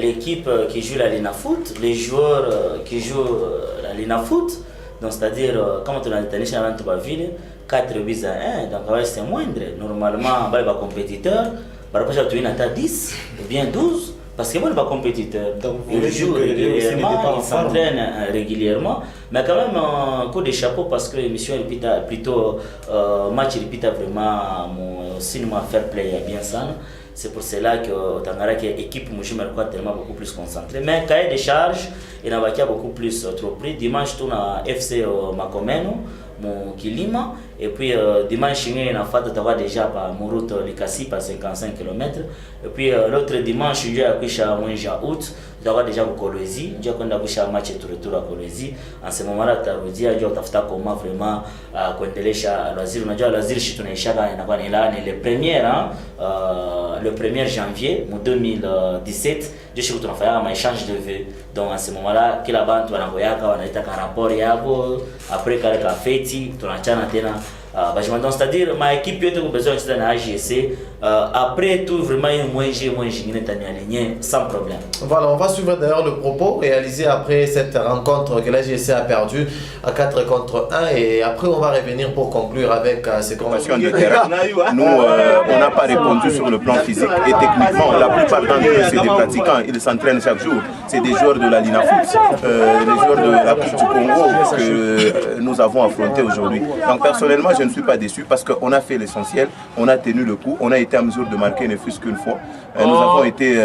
L'équipe qui joue la Lina Foot, les joueurs qui jouent la Lina Foot, donc c'est-à-dire, comme on a dit, avant de ville, 4 buts à 1, donc c'est moindre. Normalement, les compétiteurs, par rapport à 10 ou bien 12, parce que moi, je suis pas compétiteur. Ils jouent régulièrement, ils s'entraînent régulièrement, mais quand même un coup de chapeau parce que l'émission est plutôt match est vraiment mon cinéma fair play bien ça. C'est pour cela que Tangara qui est équipe Mouchi Mercois tellement beaucoup plus concentré. Mais cahier de charge, il y a beaucoup plus trop pris. Dimanche, on a FC Makomeno, mon Kilima. Et puis dimanche, il y a déjà par Mourout Likasi par 55 km. Et puis l'autre dimanche, il y a Mouinja Août. D'avoir déjà au Kolwezi, j'ai quand on a match de retour à Kolwezi. En ce moment-là, tu as dit à Tafta comment vraiment kuendelesha Loisir. On a dit à Loisir, je suis là, le 1er janvier 2017, je suis là, on a fait un échange de vœux. Donc en ce moment-là, qui là-bas, on a envoyé un rapport, après qu'on a fait, on a c'est-à-dire ma équipe a besoin de AGC. Après tout, vraiment, moins aligné sans problème. Voilà, on va suivre d'ailleurs le propos réalisé après cette rencontre que l'AGC a perdu à 4 contre 1. Et après, on va revenir pour conclure avec ces conversations de terrain. Nous, on n'a pas répondu sur le plan physique. Et techniquement, la plupart d'entre eux, c'est des pratiquants. Ils s'entraînent chaque jour. C'est des joueurs de la Lina Foot, des joueurs de la Coupe du Congo que nous avons affrontés aujourd'hui. Donc personnellement, je ne suis pas déçu parce qu'on a fait l'essentiel, on a tenu le coup, on a été en mesure de marquer ne fût-ce qu'une fois. Nous avons été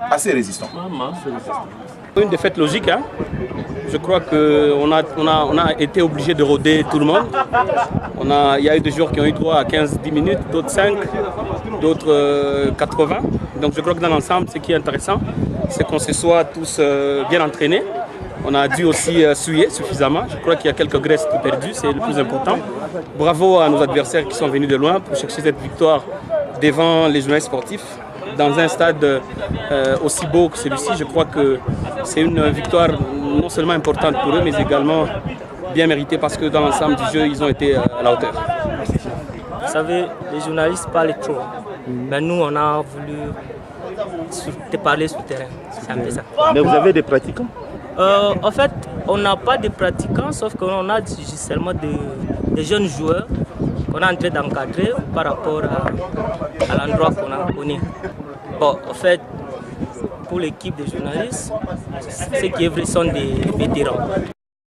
assez résistants. Une défaite logique, hein? Je crois qu'on a été obligé de rôder tout le monde. Il y a eu des joueurs qui ont eu droit à 15-10 minutes, d'autres 5, d'autres 80. Donc je crois que dans l'ensemble, ce qui est intéressant, c'est qu'on se soit tous bien entraînés. On a dû aussi suer suffisamment. Je crois qu'il y a quelques graisses perdues, c'est le plus important. Bravo à nos adversaires qui sont venus de loin pour chercher cette victoire devant les journalistes sportifs. Dans un stade aussi beau que celui-ci, je crois que c'est une victoire non seulement importante pour eux, mais également bien méritée parce que dans l'ensemble du jeu, ils ont été à la hauteur. Vous savez, les journalistes parlent trop, mais nous, on a voulu te parler sur le terrain. C'est un peu ça. Mais vous avez des pratiquants? En fait, on n'a pas de pratiquants, sauf qu'on a seulement des jeunes joueurs qu'on est en train d'encadrer par rapport à l'endroit qu'on a connu. Bon, en fait, pour l'équipe des journalistes, ce qui est vrai sont des vétérans.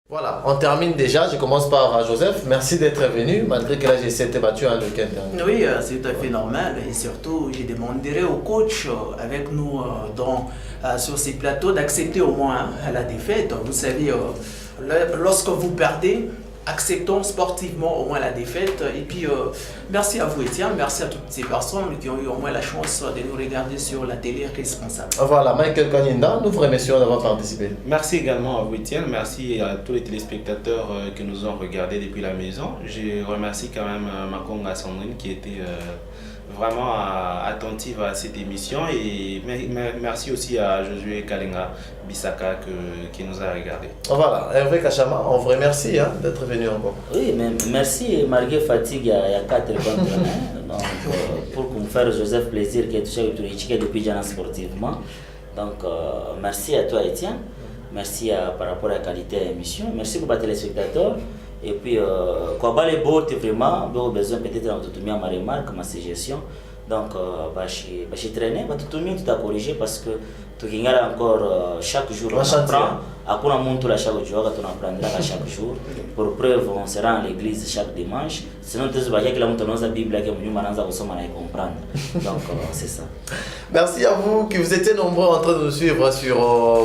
Voilà, on termine déjà. Je commence par Joseph. Merci d'être venu, malgré que l'AGC s'était battu le week-end dernier. Oui, c'est tout à fait normal. Et surtout, je demanderai au coach avec nous sur ces plateaux d'accepter au moins la défaite. Vous savez, lorsque vous perdez, acceptons sportivement au moins la défaite. Et puis, merci à vous, Étienne. Merci à toutes ces personnes qui ont eu au moins la chance de nous regarder sur la télé responsable. Voilà, Michael Kanyinda, nous vous remercions d'avoir participé. Merci également à vous, Étienne. Merci à tous les téléspectateurs qui nous ont regardés depuis la maison. Je remercie quand même Makonga Sandrine qui était vraiment attentive à cette émission. Et merci aussi à Josué Kalenga Bissaka qui nous a regardé. Voilà, Hervé Kachama, on vous remercie d'être venu encore. Oui, mais merci malgré fatigue, il y a 4 contre 1. Donc, pour nous faire Joseph plaisir qui est touché depuis Jana sportivement. Donc, merci à toi, Étienne. Merci par rapport à la qualité de l'émission. Merci pour les téléspectateurs. Et puis, quoi, les beaux, vraiment, besoin peut-être de ma remarque, ma suggestion. Donc, je suis traîné, tout a corrigé parce que tu as encore chaque jour, on apprend. Après, on monte chaque jour, on apprendra chaque jour. Pour preuve, on sera à l'église chaque dimanche. Sinon, tu vas dire que la Bible est comprendre. Donc, c'est ça. Merci à vous qui vous étiez nombreux en train de nous suivre sur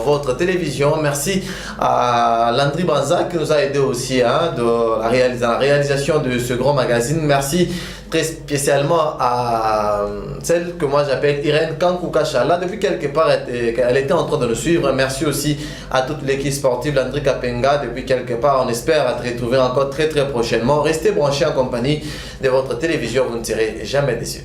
votre télévision. Merci à Landry Banza qui nous a aidé aussi dans la réalisation de ce grand magazine. Merci très spécialement à celle que moi j'appelle Irène Kankoukacha. Là, depuis quelque part, elle était en train de nous suivre. Merci aussi à toute l'équipe sportive, Landry Kapenga. Depuis quelque part, on espère te retrouver encore très prochainement. Restez branchés en compagnie de votre télévision, vous ne serez jamais déçus.